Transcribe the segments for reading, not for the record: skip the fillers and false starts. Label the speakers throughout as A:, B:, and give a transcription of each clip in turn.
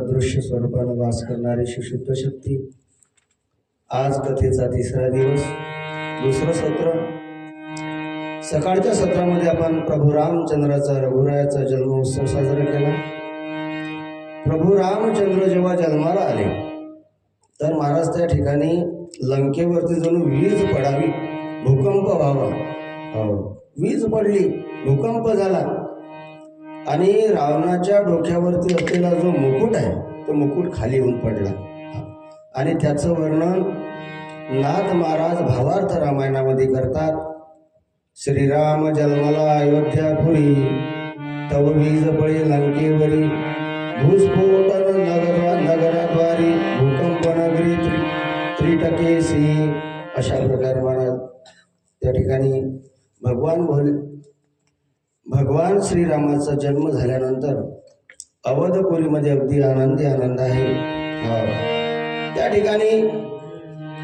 A: दृश्य स्वरूपाने वास करणारी शुद्ध शक्ती। आज कथेचा तिसरा दिवस, दुसरं सत्र। सकाळच्या सत्रामध्ये आपण प्रभू रामचंद्राचा रघुरायाचा जन्म उत्सव साजरा केला। प्रभू रामचंद्र जेव्हा जन्माला आले तर महाराज त्या ठिकाणी लंकेवरती जणू वीज पडावी, भूकंप व्हावा। वीज पडली, भूकंप झाला आणि रावणाच्या डोक्यावरती असलेला जो मुकुट आहे तो मुकुट खाली येऊन पडला। आणि त्याचं वर्णन नाथ महाराज भावार्थ रामायणामध्ये करतात। श्रीराम जन्मला अयोध्यापुरी, तव वीज पडे लंकेवरी, भूस्फोट नगराद्वारी, भूकंप नगरी त्रिटकेसी। अशा प्रकारे महाराज त्या ठिकाणी भगवान श्रीरामाचा जन्म झाल्यानंतर अवधपुरीमध्ये अगदी आनंद आहे त्या ठिकाणी।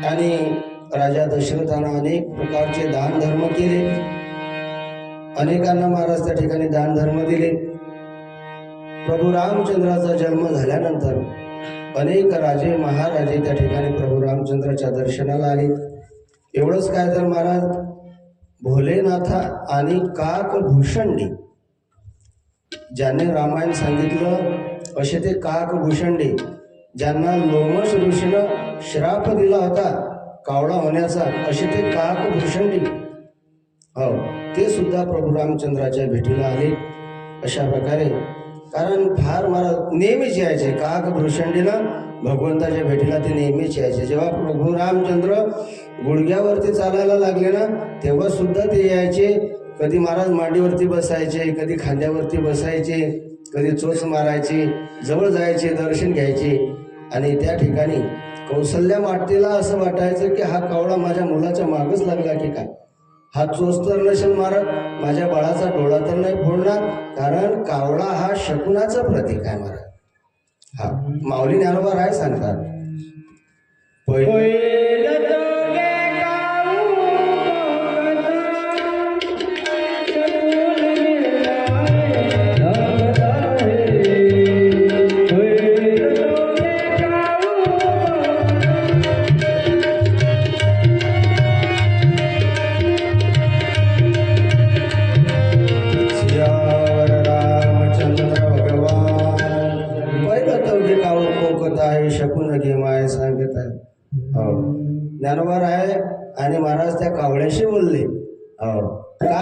A: आणि राजा दशरथानं अनेक प्रकारचे दान धर्म केले, अनेकांना महाराज त्या ठिकाणी दान धर्म दिले। प्रभू रामचंद्राचा जन्म झाल्यानंतर अनेक राजे महाराजे त्या ठिकाणी प्रभू रामचंद्राच्या दर्शनाला आले। एवढंच काय तर महाराज भोलेनाथा आणि काक भूषंडी, ज्याने रामायण सांगितलं असे ते काक भूषंडी, ज्यांना लोमश ऋषीनं श्राप दिला होता कावळा होण्याचा, असे ते काक भूषंडी। ते सुद्धा प्रभू रामचंद्राच्या भेटीला आले. अशा प्रकारे कारण फार महाराज नेहमीच यायचे, काक भृषंडीला भगवंताच्या भेटीला ते नेहमीच यायचे. जेव्हा प्रभू रामचंद्र गुडघ्यावरती चालायला लागले ना, तेव्हा सुद्धा ते यायचे. कधी महाराज मांडीवरती बसायचे, कधी खांद्यावरती बसायचे, कधी चोच मारायचे, जवळ जायचे, दर्शन घ्यायचे. आणि त्या ठिकाणी कौसल्या मातेला असं वाटायचं की हा कावळा माझ्या मुलाच्या मागच लागला की काय, हा चोच तर नसेल मारत, माझ्या बाळाचा डोळा तर नाही फोडणार. कारण कावळा हा शकुनाचं प्रतीक आहे महाराज. हा माऊली ज्ञानोबा राय सांगतात, शकून घे माय सांगत आहे. हो ज्ञानोबा राय आणि महाराज त्या कावळ्याशी बोलले. हो का,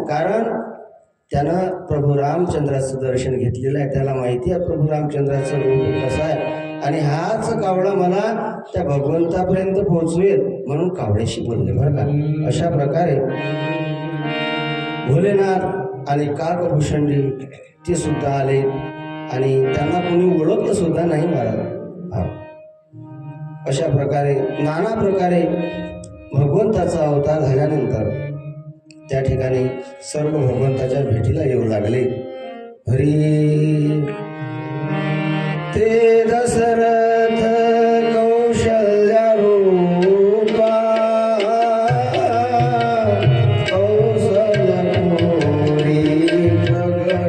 A: कारण त्यानं प्रभू रामचंद्राचं दर्शन घेतलेलं आहे, त्याला माहिती आहे प्रभू रामचंद्राचं रूप कसं आहे आणि हाच कावळा मला त्या भगवंतापर्यंत पोहोचवेल म्हणून कावळ्याशी बोलले बरं का. अशा प्रकारे भोलेनाथ आणि काकभूषणी ते सुद्धा आले आणि त्यांना कोणी ओळखलं सुद्धा नाही महाराज. अशा प्रकारे नाना प्रकारे भगवंताचा अवतार झाल्यानंतर त्या ठिकाणी सर्व भगवंताच्या भेटीला येऊ लागले. हरी ते दशरथ कौशल्या रूपा कौशलपुरी प्रगट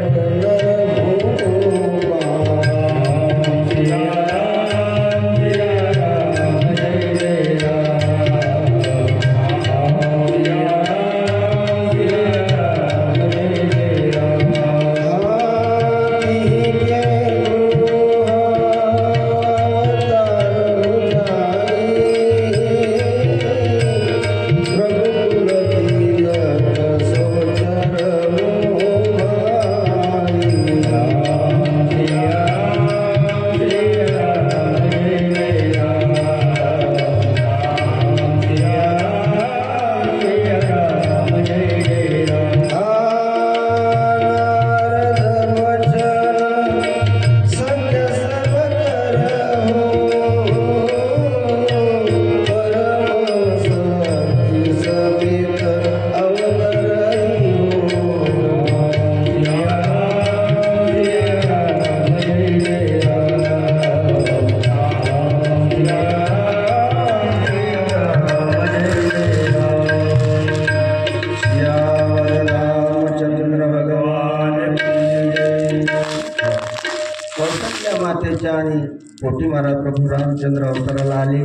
A: आणि पोटी महाराज प्रभू रामचंद्र अवताराला आले.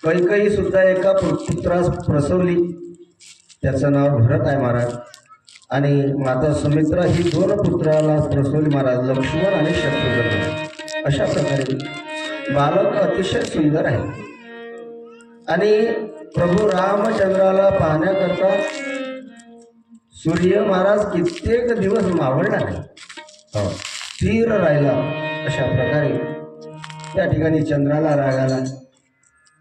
A: कैकेयी सुद्धा एका पुत्रास प्रसवली, त्याचं नाव भरत आहे महाराज. आणि माता सुमित्रा ही 2 पुत्राला प्रसवली महाराज, लक्ष्मण आणि शत्रुघ्न. अशा प्रकारे बालक अतिशय सुंदर आहे. आणि प्रभू रामचंद्राला पाहण्याकरता सूर्य महाराज कित्येक दिवस मावळला नाही, स्थिर राहिला. अशा प्रकारे त्या ठिकाणी चंद्राला राग आला.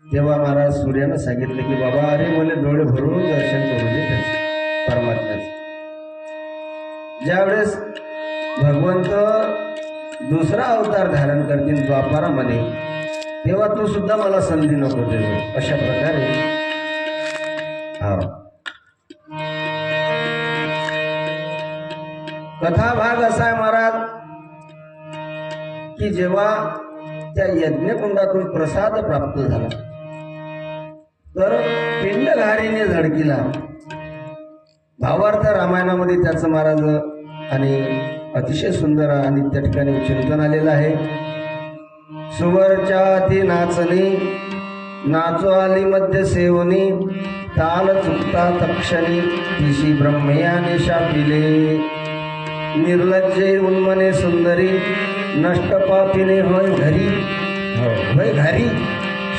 A: तेव्हा महाराज सूर्यानं सांगितलं की बाबा अरे मला डोळे भरून दर्शन करू दे त्याचं परमात्म्याचं. ज्यावेळेस भगवंत दुसरा अवतार धारण करतील द्वापारामध्ये, तेव्हा तू सुद्धा मला संधी नको देऊ. अशा प्रकारे कथा भाग असा आहे महाराज की जेव्हा त्या यज्ञकुंडातून प्रसाद प्राप्त झाला तर पिंडघारीने झडकीला. भावार्थ रामायणामध्ये त्याचं महाराज आणि अतिशय सुंदर आणि त्या ठिकाणी चिंतन आलेलं आहे. सुवरच्या ती नाचणी नाचो आली मध्य सेवनी, ताल चुकता तक्षणी तिशी ब्रह्मयाने शापिले. निर्लज्जे उन्मने सुंदरी नष्ट पापिने होय घरी, होय घरी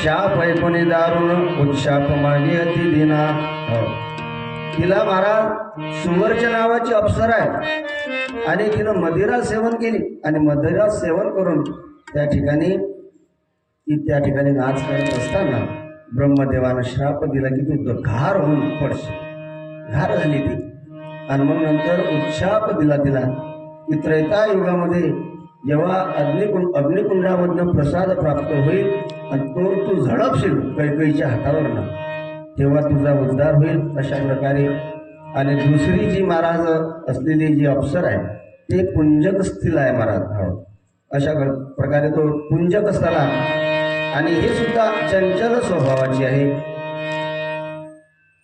A: शाप ऐकणे दारुण उत्शाप मागे अति दिना. तिला महाराज सुवर्च्या नावाची अप्सरा आहे आणि तिनं मदिरा सेवन केली आणि मदिरा सेवन करून त्या ठिकाणी नाच करत असताना ब्रह्मदेवानं श्राप दिला की तू घार होऊन पडशील. घार झाली ती आणि मग नंतर उच्छाप दिला तिला की त्रेता युगामध्ये जेव्हा अग्निकुंडामधनं प्रसाद प्राप्त होईल आणि तो तू झडपशील कैकईच्या हातावरनं तेव्हा तुझा उद्धार होईल. अशा प्रकारे आणि दुसरी जी महाराज असलेली जी अप्सर आहे ते पुंजक स्थल आहे महाराज. हो अशा प्रकारे तो पुंजक स्थला आणि हे सुद्धा चंचल स्वभावाची आहे.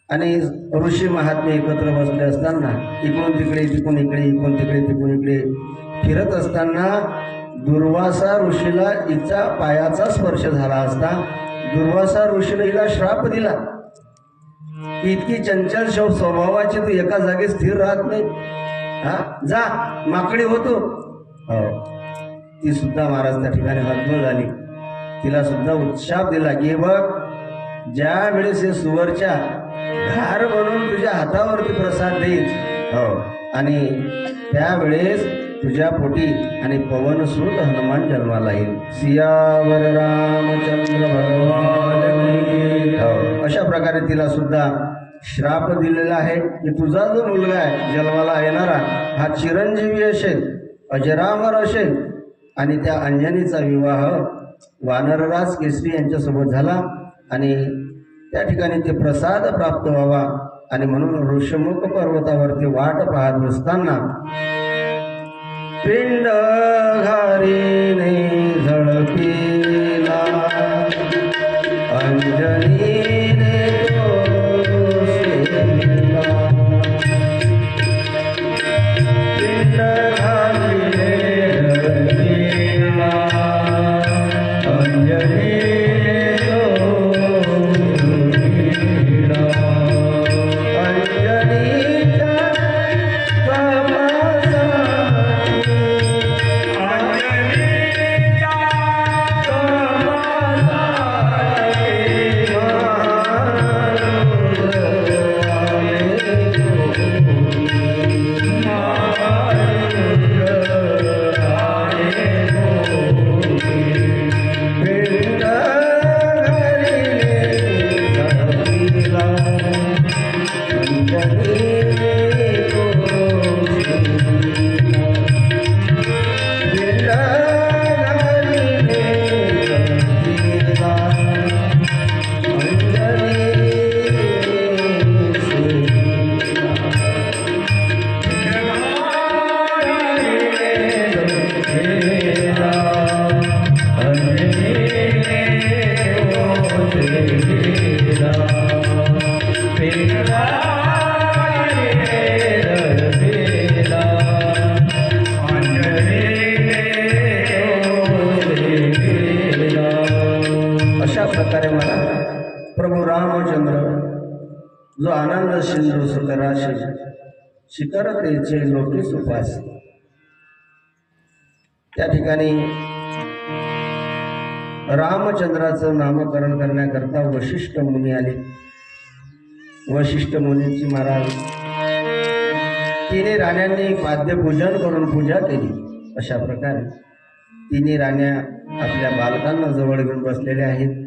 A: आणि ऋषी महात्मे एकत्र बसले असताना इकडून तिकडे तिकडून इकडे इकडून तिकडे तिकडून इकडे फिरत असताना दुर्वासा ऋषीला हिचा पायाचा स्पर्श झाला असता दुर्वासा ऋषीने हिला श्राप दिला की इतकी चंचल स्वभावाची तू एका जागी स्थिर राहत नाही. हा जा माकडी होतो. हो ती सुद्धा महाराज त्या ठिकाणी हतबल झाली. तिला सुद्धा उत्शाप दिला की बघ ज्या वेळेस हे सुवरच्या घार बनवून तुझ्या हातावरती प्रसाद देईल हो आणि त्यावेळेस तुझ्या पोटी आणि पवनसुत हनुमान जन्माला येईल. सियावर रामचंद्र भगवान की. हो अशा प्रकारे तिला सुद्धा श्राप दिलेला आहे की तुझा जो मुलगा आहे जन्माला येणारा हा चिरंजीवी असेल अजरामर असेल. आणि त्या अंजनीचा विवाह वानरराज केसरी यांच्यासोबत झाला आणि त्या ठिकाणी ते प्रसाद प्राप्त व्हावा आणि म्हणून ऋषमुख पर्वतावरती वाट पाहत असताना पिंड घारीने झळकेला अंजनीने तो सेविला. पिंड घारीने झळकेला अंजनीने प्रभू रामचंद्र जो आनंद सिंधू सुतराशी शिखरतेचे लोके सुपास त्या ठिकाणी रामचंद्राचं नामकरण करण्याकरता वशिष्ठ मुनी आले. वशिष्ठ मुनीची महाराज तिन्ही राण्यांनी पाद्यपूजन करून पूजा केली. अशा प्रकारे तिन्ही राण्या आपल्या बालकांना जवळ घेऊन बसलेल्या आहेत.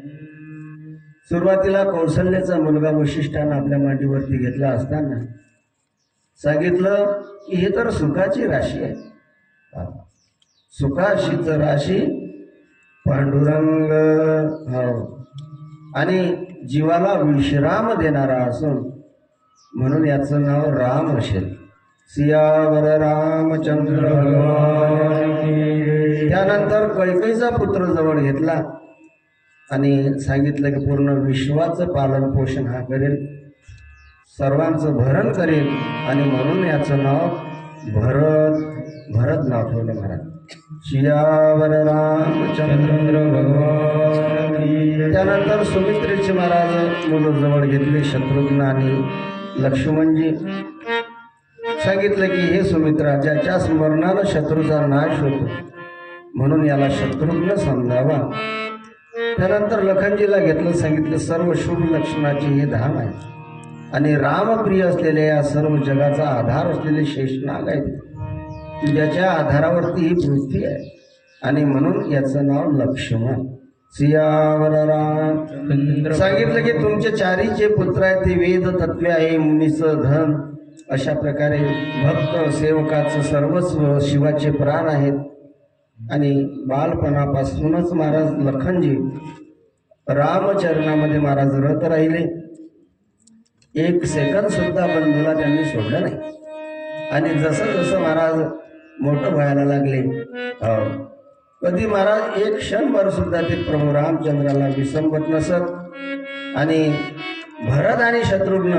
A: सुरुवातीला कौशल्याचा मुलगा वशिष्ठानं आपल्या मांडीवरती घेतला असताना सांगितलं की हे तर सुखाची राशी आहे. सुखाशीच राशी पांडुरंग हो आणि जीवाला विश्राम देणारा असून म्हणून याचं नाव राम असेल. सियावर रामचंद्र भगवान की. त्यानंतर कैकेयीचा पुत्र जवळ घेतला आणि सांगितलं की पूर्ण विश्वाचं पालन पोषण हा करेल, सर्वांचं भरण करेल आणि म्हणून याचं नाव भरत नाव ठेवलं महाराज. सियावर रामचंद्र भगवान की. त्यानंतर सुमित्रेचे महाराज मुलं जवळ घेतले, शत्रुघ्न आणि लक्ष्मणजी. सांगितलं की हे सुमित्रा, ज्याच्या स्मरणानं शत्रूचा नाश होतो म्हणून याला शत्रुघ्न समजावा. त्यानंतर लखनजीला घेतलं, सांगितलं सर्व शुभ लक्षणाचे हे धाम आहे आणि रामप्रिय असलेल्या या सर्व जगाचा आधार असलेले शेषनाग आहे की ज्याच्या आधारावरती ही पृथ्वी आहे आणि म्हणून याचं नाव लक्ष्मण. सियावर राम. सांगितलं की तुमचे चारीचे पुत्र आहेत ते वेद तत्वे आहे, मुनीचं धन. अशा प्रकारे भक्त सेवकाचं सर्वस्व शिवाचे प्राण आहेत. आणि बालपणापासूनच महाराज लखनजी रामचरणामध्ये महाराज रत राहिले. एक सेकंद सुद्धा बंधूला त्यांनी सोडलं नाही. आणि जसं जसं महाराज मोठं व्हायला लागले, कधी महाराज एक क्षणभर सुद्धा ते प्रभू रामचंद्राला विसंबत नसत. आणि भरत आणि शत्रुघ्न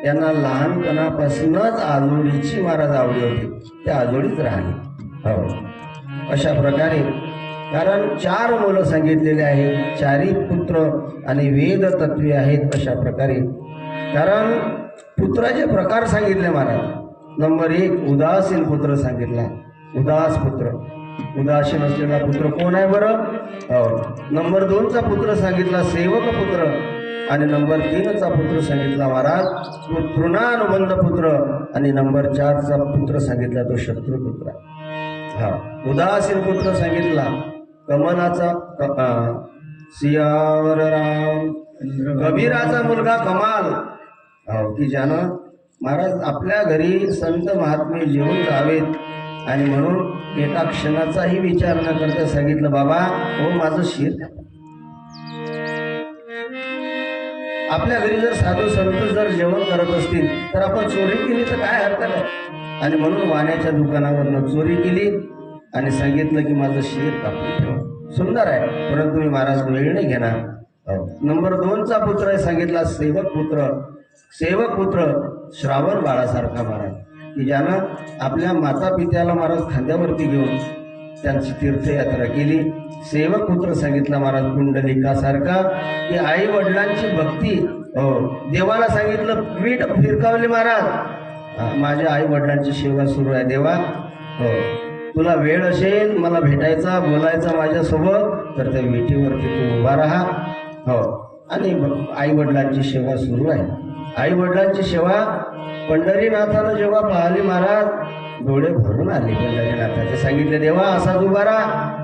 A: यांना लहानपणापासूनच आजोळीची महाराज आवडी होती, त्या आजोळीच राहिले. अशा प्रकारे कारण 4 मुलं सांगितलेले आहेत, 4ही पुत्र आणि वेद तत्वे आहेत. अशा प्रकारे कारण पुत्राचे प्रकार सांगितले महाराज. नंबर 1 उदासीन पुत्र सांगितला, उदास पुत्र. उदासीन असलेला पुत्र कोण आहे बरं? नंबर 2चा पुत्र सांगितला सेवक पुत्र. आणि नंबर 3चा पुत्र सांगितला महाराज तृणानुबंध पुत्र. आणि नंबर 4चा पुत्र सांगितला तो शत्रुपुत्र. उदासीन पुत्र सांगितला कमलाचा सियावर राम, कबीराचा मुलगा कमाल, की ज्यानं महाराज आपल्या घरी संत महात्मे जेवून जावेत. आणि म्हणून एका क्षणाचाही विचार न करता सांगितलं बाबा हो माझं शिर. आपल्या घरी जर साधू संत जर जेवण करत असतील तर आपण चोरी केली तर काय हरकत आहे. आणि म्हणून वाण्याच्या दुकानावरनं चोरी केली आणि सांगितलं की माझं शिर कापून ठेव. सुंदर आहे, परंतु मी महाराज वेळ नाही घेणार. नंबर 2चा पुत्र आहे सांगितला सेवक पुत्र. सेवक पुत्र श्रावण बाळासारखा महाराज, की ज्यानं आपल्या माता पित्याला महाराज खांद्यावरती घेऊन त्यांची तीर्थयात्रा केली. सेवक पुत्र सांगितला महाराज कुंडलिकासारखा, की आई वडिलांची भक्ती. देवाला सांगितलं वीट फिरकावली महाराज, माझ्या आई वडिलांची सेवा सुरू आहे देवा. तुला वेळ असेल मला भेटायचा बोलायचा माझ्यासोबत तर त्या विटीवरती तू उभा राहा. आणि आई वडिलांची सेवा सुरू आहे. आई वडिलांची सेवा पंढरीनाथानं जेव्हा पाहिली महाराज डोळे भरून आले. पंढरीनाथाचे सांगितले देवा असाच उभा राहा.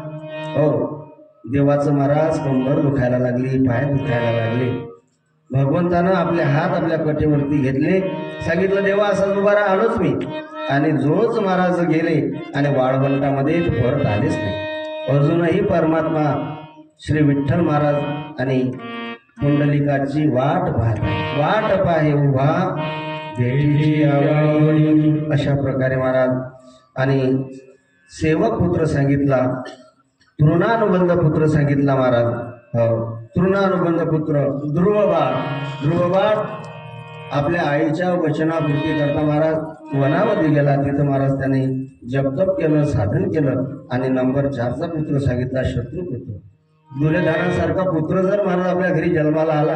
A: देवाचं महाराज कंबर दुखायला लागली, पाय दुखायला लागले. भगवंतानं आपले हात आपल्या कटेवरती घेतले, सांगितलं देवा असाच उभा राहा, आलोच मी. आणि जोच महाराज गेले आणि वाळवंटामध्ये परत आलेच नाही. अजूनही परमात्मा श्री विठ्ठल महाराज आणि कुंडलिकाची वाट पाहे उभा देवी आवडी. अशा प्रकारे महाराज. आणि सेवक पुत्र सांगितला, तृणानुबंध पुत्र सांगितला महाराज. तृणानुबंध पुत्र ध्रुवबाळ आपल्या आईच्या वचनापूर्ती करता महाराज वनामध्ये गेला. तिथं महाराज त्याने जपतप केलं, साधन केलं. आणि नंबर 4चा पुत्र सांगितला शत्रुपुत्र. दुर्योधनासारखा पुत्र जर महाराज आपल्या घरी जन्माला आला,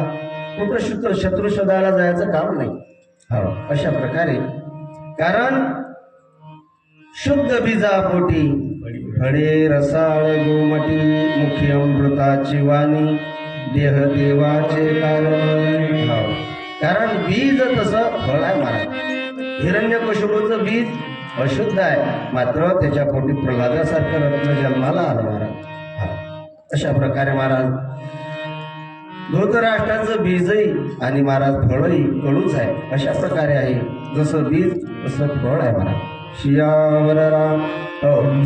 A: पुत्र शत्रू शोधायला जायचं काम नाही. अशा प्रकारे कारण शुद्ध बीजापोटी फळे रसाळ गोमटी, मुखी अमृताची वाणी देह देवाचे कारण. कारण बीज तसं फळ आहे महाराज. हिरण्यकशिपूचं बीज अशुद्ध आहे, मात्र त्याच्या पोटी प्रल्हादासारखं रत्न जन्माला आलं महाराज. अशा प्रकारे महाराज धृतराष्ट्राचं बीजही आणि महाराज फळही कडूच आहे. अशा प्रकारे आहे, जसं बीज तसं फळ आहे महाराज. सियावर राम.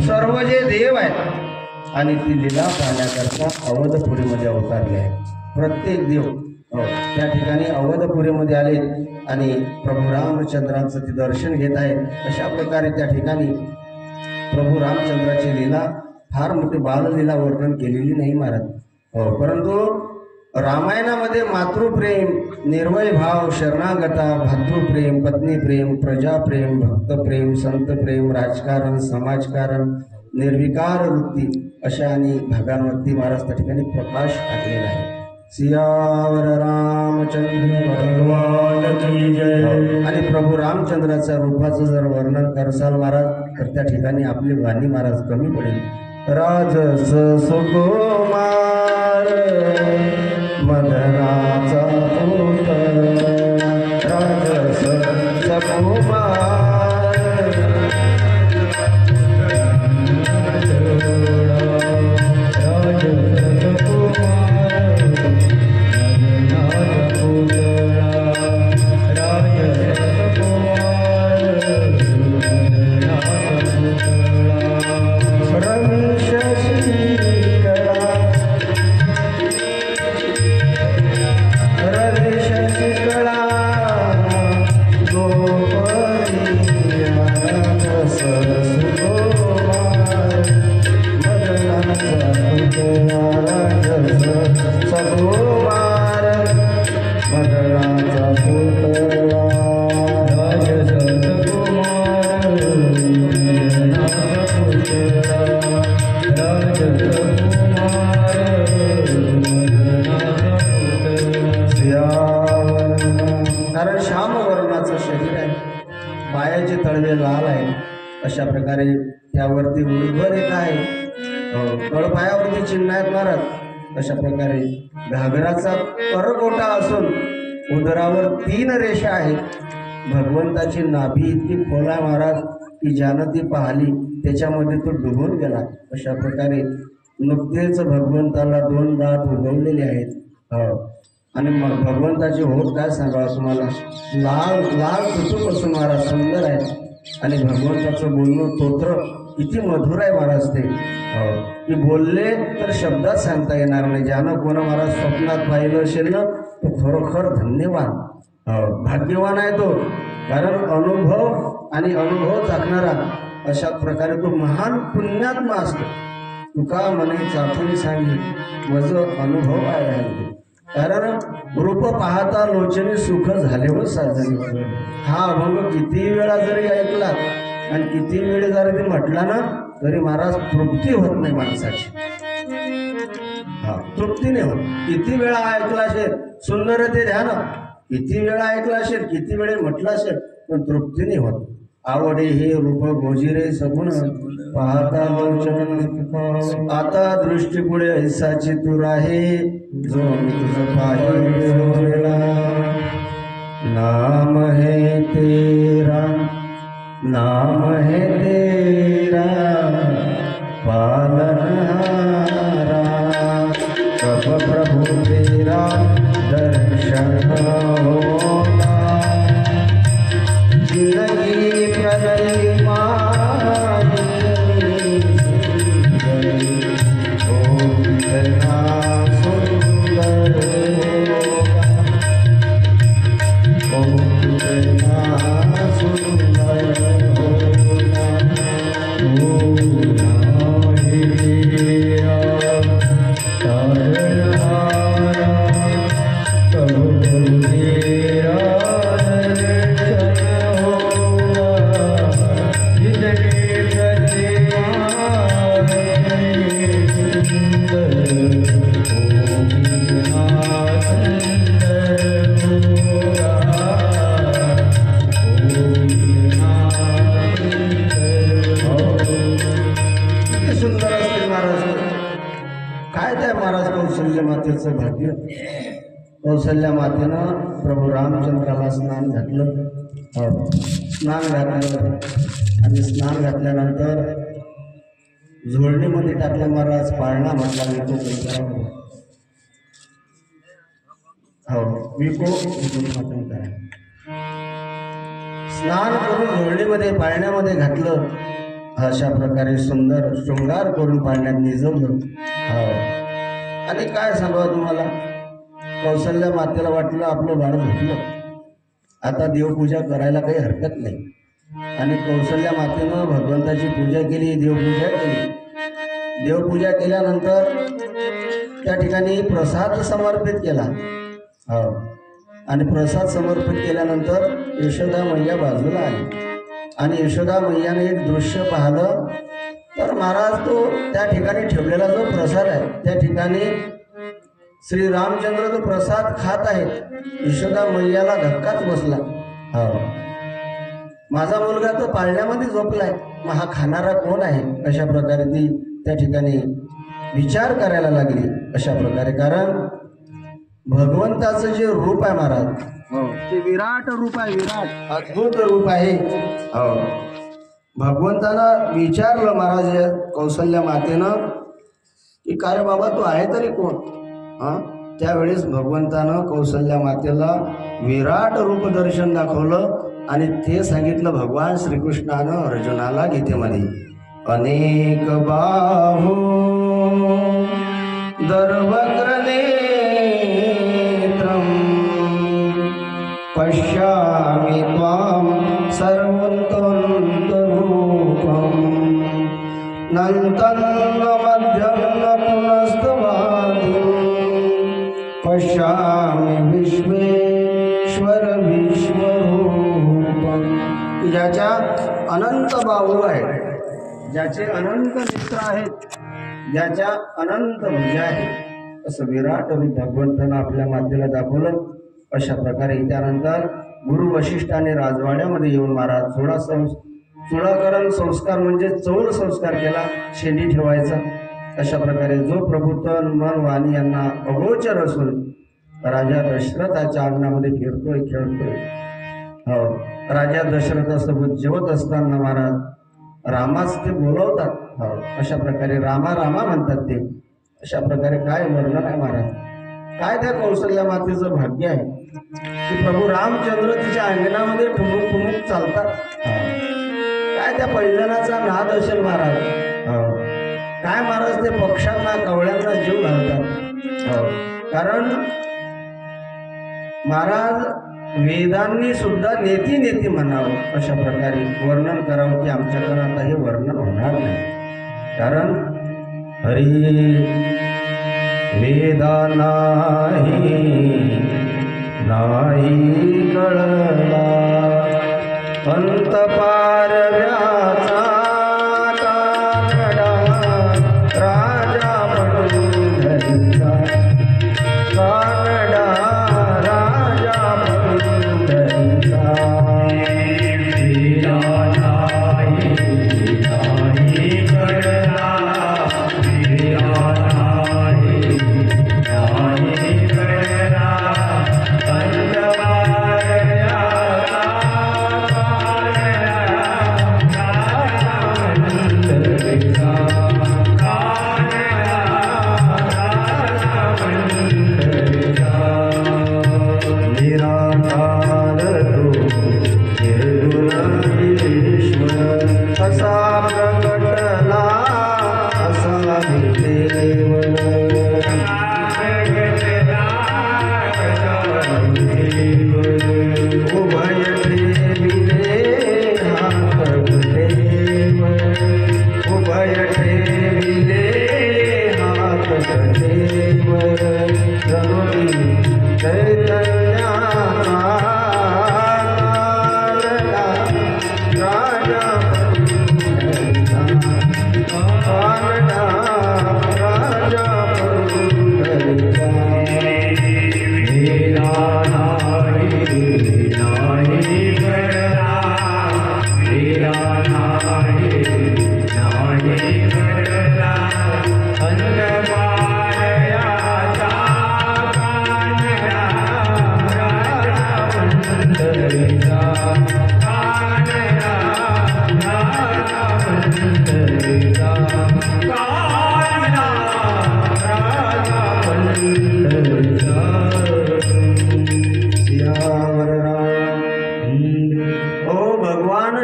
A: सर्व जे देव आहेत आणि ती लीला पाहण्याकरता अवधपुरीमध्ये अवतारले आहे. प्रत्येक देव त्या ठिकाणी अवधपुरीमध्ये आले आणि प्रभू रामचंद्रांचं ते दर्शन घेत आहेत. अशा प्रकारे त्या ठिकाणी प्रभू रामचंद्राची लीला फार मोठी बाललीला वर्णन केलेली नाही महाराज. परंतु रामायणामध्ये मातृप्रेम, निर्वय भाव, शरणागता, भातृप्रेम, पत्नीप्रेम, प्रजाप्रेम, भक्तप्रेम, संतप्रेम, राजकारण, समाजकारण, निर्विकार वृत्ती अशा आणि भागांवरती महाराज त्या ठिकाणी प्रकाश टाकलेला आहे. सियावर रामचंद्र भगवान की जय. आणि प्रभू रामचंद्राच्या रूपाचं जर वर्णन करसाल महाराज तर त्या ठिकाणी आपली वाणी महाराज कमी पडेल. राजस सुकुमार मदनाचा पुत्र कारण श्याम वर्णाचं शरीर आहे, पायाचे तळवे लाल आहे, अशा प्रकारे त्यावरती उलभर एक आहे, तळपायावरती चिन्ह आहेत महाराज. अशा प्रकारे घागराचा करगोटा असून उदरावर 3 रेषा आहेत. भगवंताची नाभी इतकी खोल आहे महाराज की ज्यानं ती पाहिली त्याच्यामध्ये तो डुबून गेला. अशा प्रकारे नुकतेच भगवंताला 2 दात उगवलेले आहेत. आणि मग भगवंताचे होत काय सांगावं तुम्हाला, लाल लाल तुटूक असून महाराज सुंदर आहे. आणि भगवंताचं बोलणं स्तोत्र किती मधुर आहे महाराज ते, की बोलले तर शब्दात सांगता येणार नाही. ज्यानं कोणा महाराज स्वप्नात पाहिलं असेल ना तो खरोखर धन्यवान भाग्यवान आहे तो. कारण अनुभव आणि अनुभव चाकणारा अशा प्रकारे तो महान पुण्यात्मा असतो. तुका म्हणे चाचणी सांगी मज अनुभव आहे. कारण रूप पाहता लोचने सुख झाले व साजले. हा अभंग किती वेळा जरी ऐकला आणि किती वेळ जरी ते म्हटला ना तरी महाराज तृप्ती होत नाही माणसाची. तृप्ती नाही होत. किती वेळा ऐकला असेल सुंदर ते ध्यान, किती वेळा ऐकला असेल, किती वेळे म्हटलं असेल, पण तृप्ती नाही होत. आवडे हे रूप गोजिरे सगुण पाहता लोचन आता दृष्टी पुढे ऐसाची तूर आहे जो तुझ पाहिजे. नाम है तेरा नाम है तेरा पालनहारा कब प्रभु तेरा दर्शन होता. जिंदगी प्रणय मानी ओ कितना सुंदर ओ कितना सुंदर कौशल्य मातेचं भाग्य. कौशल्या मातेनं प्रभू रामचंद्राला स्नान घातलं. स्नान घातलं आणि स्नान घातल्यानंतर झोळणीमध्ये टाकल्या महाराज. पाळणा म्हटला विको विको करा. स्नान करून झोळणीमध्ये पाळण्यामध्ये घातलं. अशा प्रकारे सुंदर शृंगार करून पाळण्यात निजवलं. आणि काय सांगावं तुम्हाला, कौशल्या मातेला वाटलं आपलं बाळ झोपलं, आता देवपूजा करायला काही हरकत नाही. आणि कौशल्या मातेनं भगवंताची पूजा केली, देवपूजा केली. देवपूजा केल्यानंतर त्या ठिकाणी प्रसाद समर्पित केला. आणि प्रसाद समर्पित केल्यानंतर यशोदा मैया बाजूला आली. आणि यशोदा मैयाने एक दृश्य पाहिलं. तर महाराज तो त्या ठिकाणी ठेवलेला जो प्रसाद आहे त्या ठिकाणी श्री रामचंद्र तो प्रसाद खात आहेत. यशोदा मैयाला धक्काच बसला. माझा मुलगा तो पाळण्यामध्ये झोपलाय, मग हा खाणारा कोण आहे. अशा प्रकारे ती त्या ठिकाणी विचार करायला लागली. अशा प्रकारे कारण भगवंताचं जे रूप आहे महाराज हो
B: ते विराट रूप आहे, विराट.
A: अद्भुत रूप आहे. हो भगवंतानं विचारलं महाराज या कौसल्या मातेनं की काय रे बाबा तू आहे तरी कोण. हा त्यावेळेस भगवंतानं कौसल्या मातेला विराट रूप दर्शन दाखवलं आणि ते सांगितलं भगवान श्रीकृष्णानं अर्जुनाला गीतेमध्ये. अनेक बाहू दर्वग्र नेत्रम पश्यामि त्वां सर्वतोऽन्तरूपम् नन्तन्न मध्यन्न पुनस्तवादिं पश्यामि विश्वेश्वर विश्वरूपम्. की ज्याच्या अनंत बाहू आहेत, ज्याचे अनंत नेत्र आहेत, ज्याच्या अनंत भुजा आहेत, असं विराट रूप भगवंतानं आपल्या मातेला दाखवलं. अशा प्रकारे त्यानंतर गुरु वशिष्ठाने राजवाड्यामध्ये येऊन महाराज चुडाकरण संस्कार म्हणजे चौल संस्कार केला, शेंडी ठेवायचा. अशा प्रकारे जो प्रभू तन मन वाणी यांना अगोचर असून राजा दशरथाच्या अंगणामध्ये फिरतोय खेळतोय. हो राजा दशरथासोबत जेवत असताना महाराज रामाच ते बोलवतात. हो अशा प्रकारे रामा रामा म्हणतात ते. अशा प्रकारे काय वर्णन आहे महाराज. काय त्या कौसल्या मातेचं भाग्य आहे की प्रभू रामचंद्र तिच्या अंगणामध्ये ठुमुक ठुमुक चालतात. काय त्या पैलनाचा नाद असेल महाराज. काय महाराज ते पक्ष्यांना कवळ्यांना जीव घालतात. कारण महाराज वेदांनी सुद्धा नेती नेती म्हणावं अशा प्रकारे वर्णन करावं की आमच्याकडे आता हे वर्णन होणार नाही. कारण हरी वेदा नाही कळला अंत पारव्याचा कानडा राजा पंढरीचा कानडा राजा पंढरीचा. वेदा नाही कळला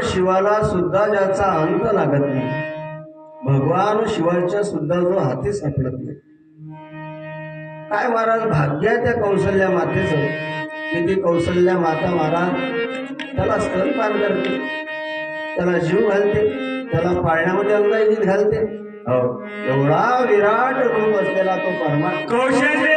A: शिवाला सुद्धा ज्याचा अंत लागत नाही, भगवान शिवाच्या सुद्धा जो हाती सापडत नाही. काय महाराज भाग्य त्या कौसल्या मातेचं की ती कौसल्या माता महाराज त्याला स्तनपान करते, त्याला जीव घालते, त्याला पाळण्यामध्ये अंगाई घालते. हो एवढा विराट रूप असलेला तो परमात्मा कौशल्य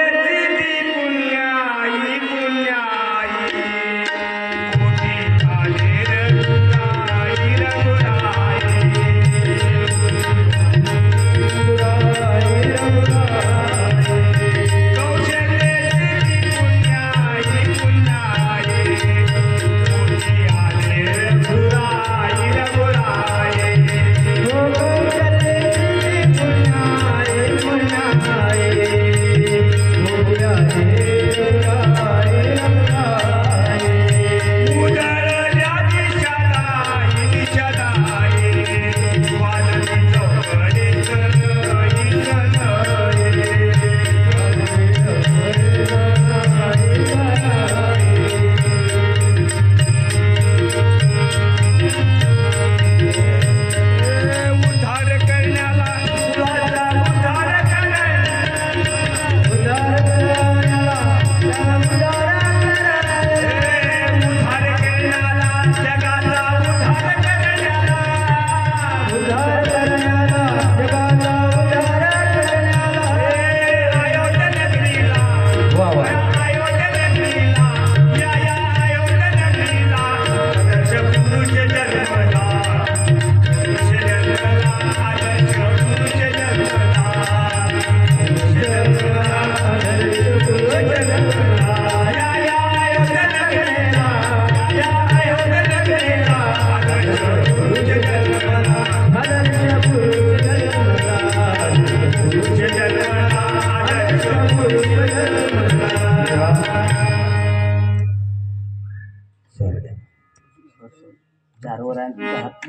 C: दारोवर आहे तुझा हात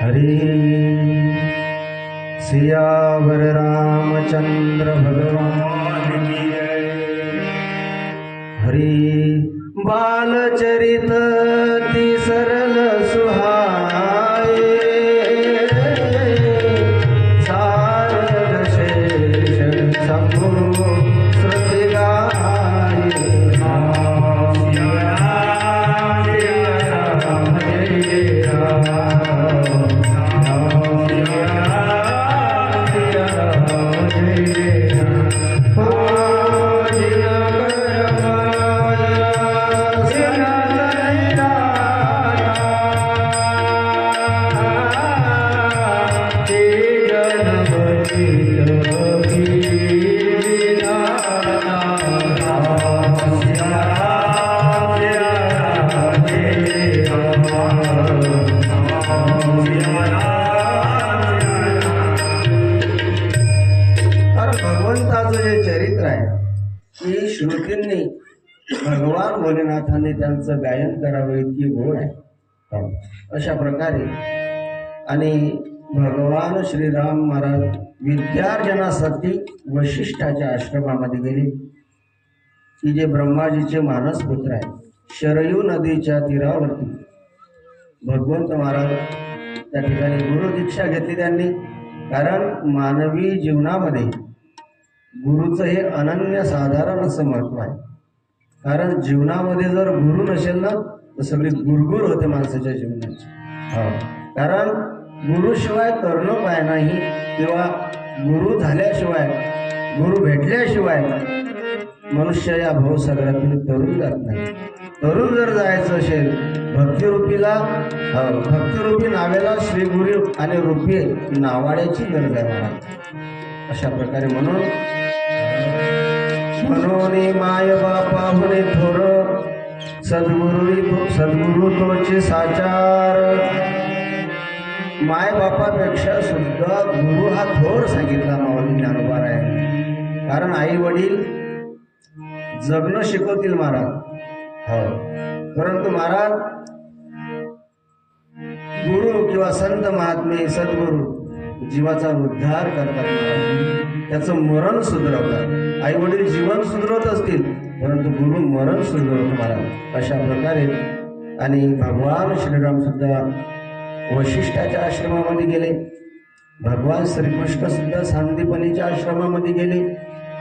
A: हरी सियावर रामचंद्र भगवान की जय। हरी बालचरित ती सरल सुहाए सार शेष शंभु श्रुति गाए। भगवंताचं जे चरित्र आहे की श्रुतींनी भगवान भोलेनाथांनी त्यांचं गायन करावं इतकी गोड आहे। अशा प्रकारे आणि भगवान श्रीराम महाराज विद्यार्जनासाठी वशिष्ठाच्या आश्रमामध्ये गेले की जे ब्रह्माजीचे मानस पुत्र आहे। शरयू नदीच्या तीरावरती भगवंत महाराज त्या ठिकाणी गुरु दीक्षा घेतली त्यांनी। कारण मानवी जीवनामध्ये गुरुचं हे अनन्य साधारण असं महत्व आहे। कारण जीवनामध्ये जर गुरु नसेल ना तर सगळी गुरगुर होते माणसाच्या जीवनाची। कारण गुरुशिवाय तरणोपाय नाही किंवा गुरु झाल्याशिवाय गुरु भेटल्याशिवाय मनुष्य या भवसागरातून तरुण जात नाही। तरुण जर जायचं असेल भक्तिरूपीला भक्तिरूपी नावेला श्री गुरु आणि रूपी नावाड्याची गरज आहे मला। अशा प्रकारे म्हणून माय बापा होणे थोर सद्गुरु तोचे साचार। माय बापापेक्षा सुद्धा गुरु हा थोर सांगितला माऊली ज्ञानोबा आहे। कारण आई वडील जगणं शिकवतील महाराज परंतु महाराज गुरु किंवा संत महात्मे सद्गुरु जीवाचा उद्धार करतात, त्याचं मरण सुधरवतात। आई वडील जीवन सुधरवत असतील परंतु गुरु मरण सुधरवत महाराज। अशा प्रकारे आणि भगवान श्रीराम सुद्धा वशिष्ठाच्या आश्रमामध्ये गेले, भगवान श्रीकृष्ण सुद्धा सांदीपनीच्या आश्रमामध्ये गेले।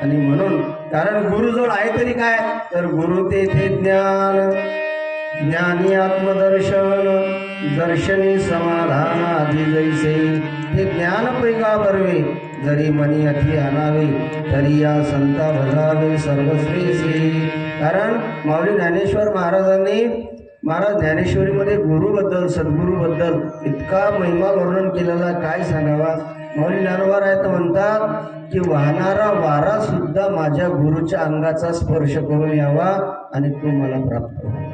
A: आणि म्हणून कारण गुरुजवळ आहे तरी काय तर गुरु तेथे ज्ञान ज्ञानी आत्मदर्शन दर्शनी समाधान आधी जैसे हे ज्ञान पैगा बरवे जरी मनी अति आणावे तरी या संता भजावे सर्वश्रेयसी। कारण माऊली ज्ञानेश्वर महाराजांनी महाराज ज्ञानेश्वरीमध्ये गुरुबद्दल सद्गुरूबद्दल इतका महिमा वर्णन केलेला काय सांगावा। माऊली ज्ञानोबा आहेत म्हणतात की वाहणारा वारा सुद्धा माझ्या गुरुच्या अंगाचा स्पर्श करून यावा आणि तो मला प्राप्त व्हावा।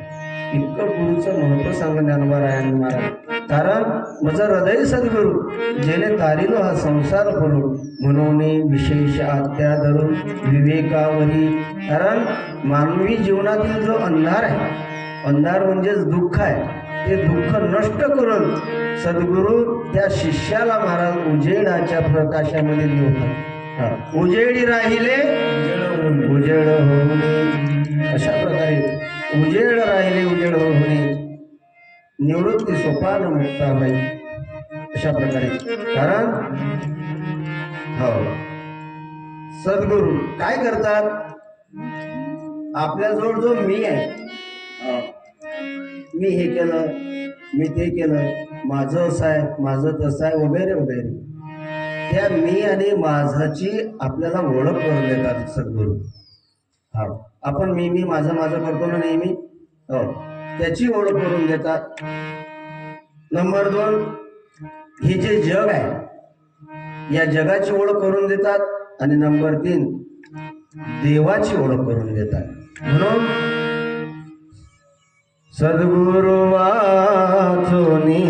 A: इतकं गुरुचं महत्व सांगा ज्ञानोबा रायांनी महाराज। कारण माझा हृदय सद्गुरु जेणे तारिलो हा संसार करू म्हणून विशेष आत्या धरून विवेकावरी। कारण मानवी जीवनातील जो अंधार आहे, अंधार म्हणजेच दुःख आहे, ते दुःख नष्ट करून सद्गुरु त्या शिष्याला महाराज उजेडाच्या प्रकाशामध्ये निवडतात। उजेडी राहिले उजेड होणे, अशा प्रकारे उजेड राहिले उजेड होणे निवृत्ती सोपान मुक्ताबाई। अशा प्रकारे कारण सद्गुरु काय करतात आपल्याजवळ जो मी आहे, मी हे केलं मी ते केलं माझं असं आहे माझं तसं आहे वगैरे वगैरे, त्या मी आणि माझाची आपल्याला ओळख करून देतात सद्गुरु। आपण मी माझं माझं करतो ना नेहमी, त्याची ओळख करून देतात। नंबर 2 हे जे जग आहे या जगाची ओळख करून देतात। आणि नंबर 3 देवाची ओळख करून देतात। म्हणून सद्गुरु वाचोनी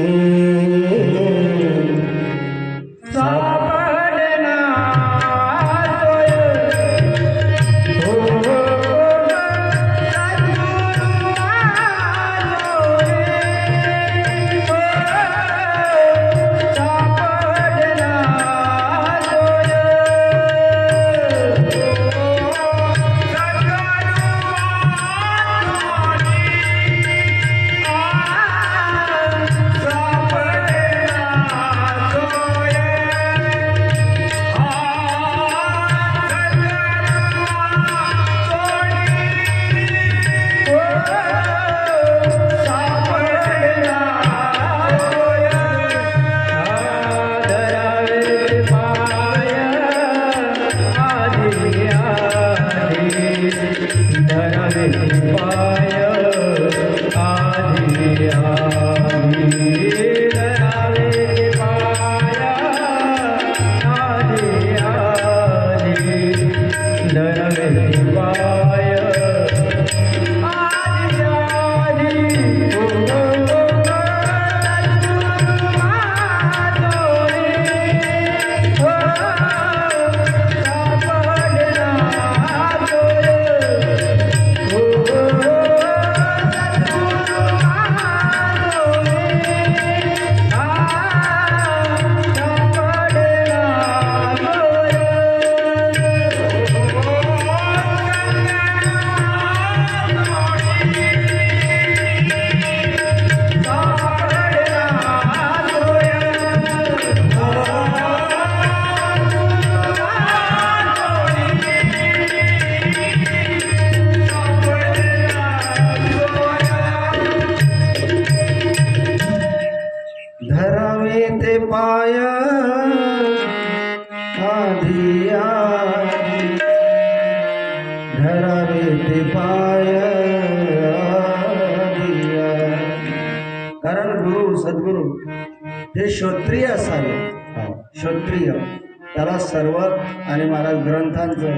A: धरावे ते पाय आधिया, धरावे ते पाय आधिया. कारण गुरु सद्गुरु हे क्षत्रिय असावे. क्षत्रिय त्याला सर्व आणि महाराज ग्रंथांचं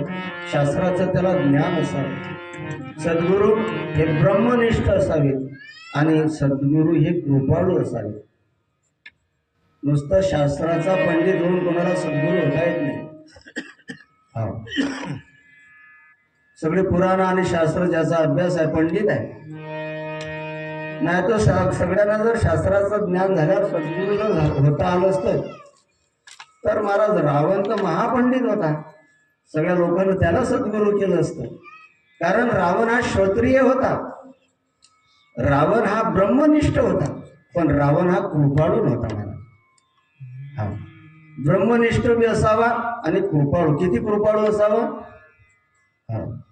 A: शास्त्राचं त्याला ज्ञान असावे. सद्गुरु हे ब्रह्मनिष्ठ असावे आणि सद्गुरु हे कृपाळू असावे. नुसतं शास्त्राचा पंडित होऊन कोणाला सद्गुरू होता येत नाही. सगळे पुराण आणि शास्त्र ज्याचा अभ्यास आहे पंडित आहे. नाही तर सगळ्यांना जर शास्त्राचं ज्ञान झाल्यावर सद्गुरू होता आलं असतं तर महाराज रावण तर महापंडित होता. सगळ्या लोकांना त्याला सद्गुरू केलं असतं. कारण रावण हा क्षत्रिय होता, रावण हा ब्रह्मनिष्ठ होता, पण रावण हा कृपाळू नव्हता. महाराज ब्रह्मनिष्ठ बी असावा आणि कृपाळू. किती कृपाळू असावा?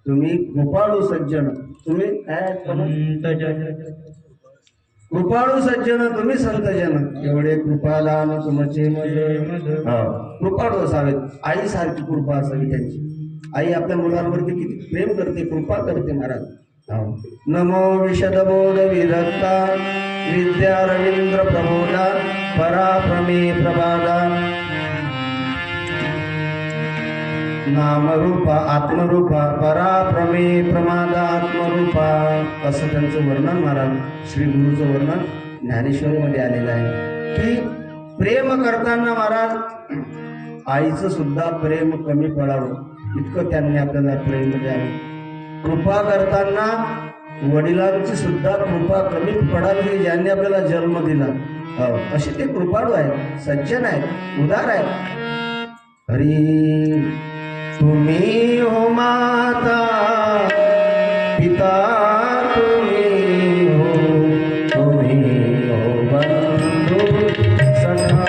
A: तुम्ही कृपाळू सज्जन, तुम्ही काय कृपाळू सज्जन, तुम्ही संत जन, एवढे कृपादान तुमचे कृपाळू असावेत. आई सारखी कृपा असावी त्यांची. आई आपल्या मुलांवरती किती प्रेम करते, कृपा करते. महाराज नमो विशदबोध विधत्ता विद्या रवींद्र प्रबोधा पराप्रमे प्रबादा नामरूपा आत्मरूपा पराप्रमे प्रमादा आत्मरूपा. असं त्यांचं वर्णन महाराज श्री गुरुचं वर्णन ज्ञानेश्वरीमध्ये आलेलं आहे की प्रेम करताना महाराज आईचं सुद्धा प्रेम कमी पडावं इतकं त्यांनी आपल्याला प्रेम द्यावं. कृपा करताना वडिलांची सुद्धा कृपा कमी पडावी ज्यांनी आपल्याला जन्म दिला. असे ते कृपाळू आहे, सज्जन आहे, उदार आहे. हरी तुम्ही हो माता पिता, तुम्ही हो बंधू सखा,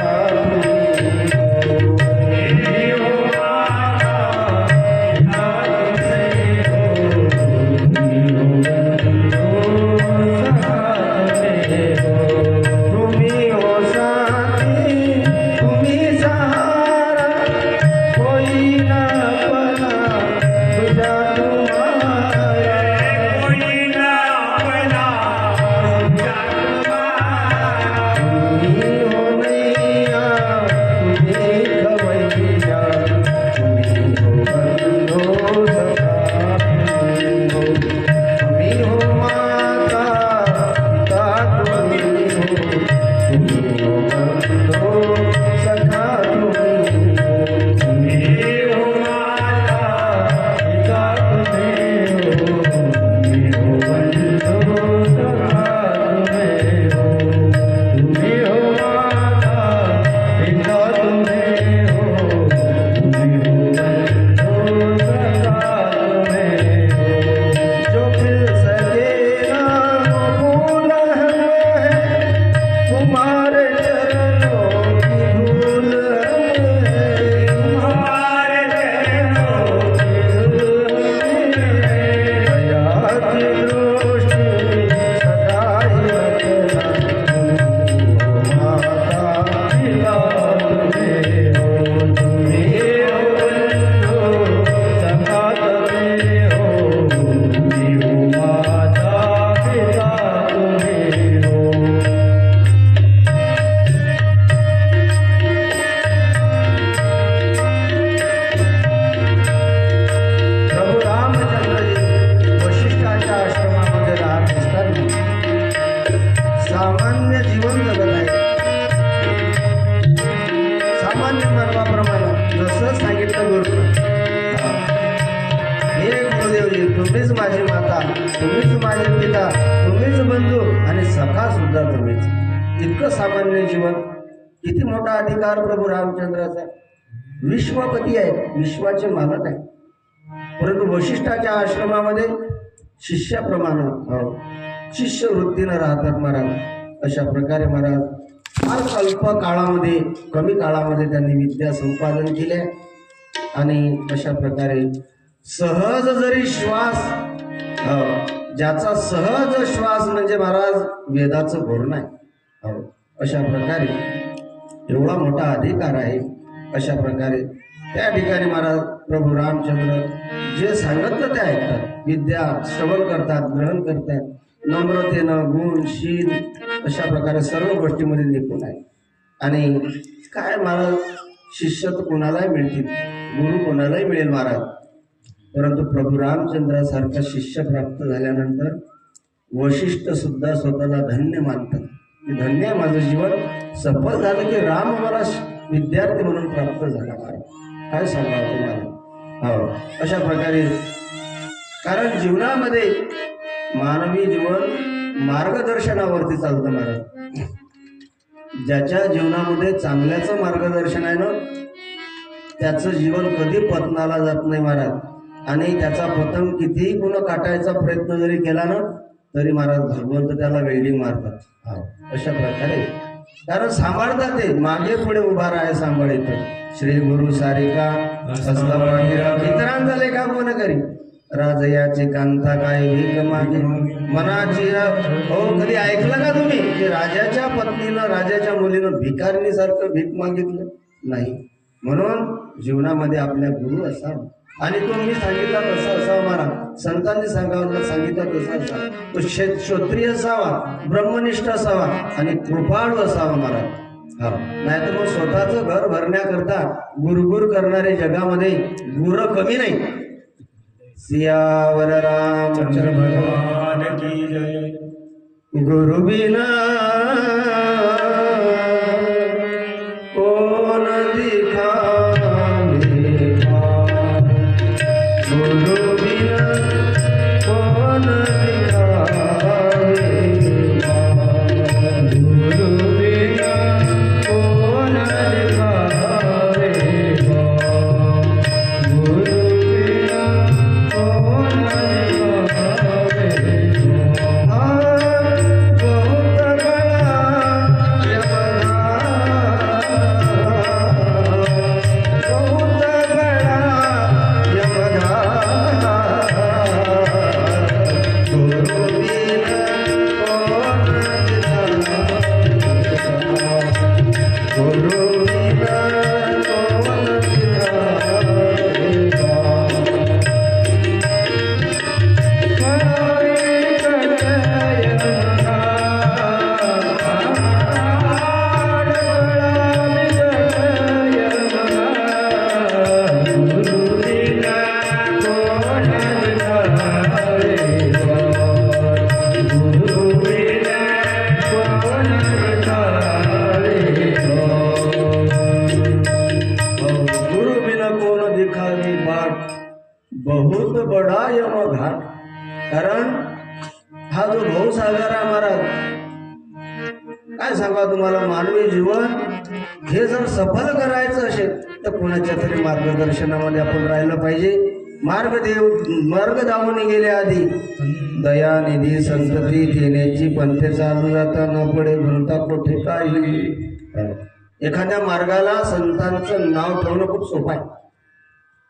A: सामान्य जीवन जगत आहे. सामान्य मानवाप्रमाणे जसं सांगितलं गुरुनं, हे गुरुदेवजी तुम्हीच माझी माता, तुम्हीच माझे पिता, तुम्हीच बंधू आणि सखा सुद्धा तुम्हीच. इतकं सामान्य जीवन, किती मोठा अधिकार प्रभू रामचंद्राचा. विश्वपती आहे, विश्वाचे मालक आहे. परंतु वशिष्ठाच्या आश्रमामध्ये शिष्याप्रमाणे शिष्य वृत्तीनं राहतात महाराज. अशा प्रकारे महाराज फार अल्प काळामध्ये, कमी काळामध्ये त्यांनी विद्या संपादन केले आणि अशा प्रकारे सहज जरी श्वास, ज्याचा सहज श्वास म्हणजे महाराज वेदाचं बोलणं आहे. अशा प्रकारे एवढा मोठा अधिकार आहे. अशा प्रकारे त्या ठिकाणी महाराज प्रभू रामचंद्र जे सांगितलं ते ऐकतात, विद्या श्रवण करतात, ग्रहण करतात, नम्रतेनं गुण शील अशा प्रकारे सर्व गोष्टीमध्ये निपुण आहे. आणि काय महाराज, शिष्य तर कोणालाही मिळतील, गुरु कोणालाही मिळेल महाराज. परंतु प्रभू रामचंद्रासारखा शिष्य प्राप्त झाल्यानंतर वशिष्ठ सुद्धा स्वतःला धन्य मानतात की धन्य आहे माझं जीवन, सफल झालं की राम मला विद्यार्थी म्हणून प्राप्त झाला महाराज. काय सांगा तुम्हाला. अशा प्रकारे, कारण जीवनामध्ये मानवी जीवन मार्गदर्शनावरती चालतं महाराज. ज्याच्या जीवनामध्ये चांगल्याचं मार्गदर्शन आहे ना, त्याचं जीवन कधी पतनाला जात नाही महाराज. आणि त्याचा पतंग कितीही पुन्हा काटायचा प्रयत्न जरी केला ना तरी महाराज भगवंत त्याला वेल्डिंग मारतात. अशा प्रकारे, कारण सांभाळतात ते, मागे पुढे उभा राहाय सांभाळित. श्री गुरु सारिका असला पाठीरा, इतरांचा लेखा कोण करी, राजयाची कांता काय भीक मागे मनाची. हो, कधी ऐकलं का तुम्ही की राजाच्या पत्नीनं, राजाच्या मुलीनं भिकारणीसारखं भीक मागितलं? नाही. म्हणून जीवनामध्ये आपल्या गुरु असावा आणि तो मी सांगितला तसा असावा महाराज. संतांनी सांगितलं तसा असावा. तो क्षत्रिय असावा, ब्रह्मनिष्ठ असावा आणि कृपाळू असावा महाराज. नाहीतर मग स्वतःचं घर भरण्याकरता गुरगुर करणारे जगामध्ये गुर कमी नाही. सियावर रामचंद्र भगवान की जय. गुरु बिना कोण दिखावे, गुरु बिना कोण दिखावे, गुरु बिना कोण दिखावे, गुरु बिना कोण दिखावे. बहुत बड़ा यमघाट. कारण हा जो भाऊसागर आहे महाराज, काय सांगा तुम्हाला, मानवी जीवन हे जर सफल करायचं असेल तर कोणाच्या तरी मार्गदर्शनामध्ये आपण राहिलं पाहिजे. मार्ग दावून गेले आधी दयानिधी संतती देण्याची पंथे चालू जाता न पडे म्हणता कोठे काही. एखाद्या मार्गाला संतांचं नाव ठेवणं खूप सोपं आहे.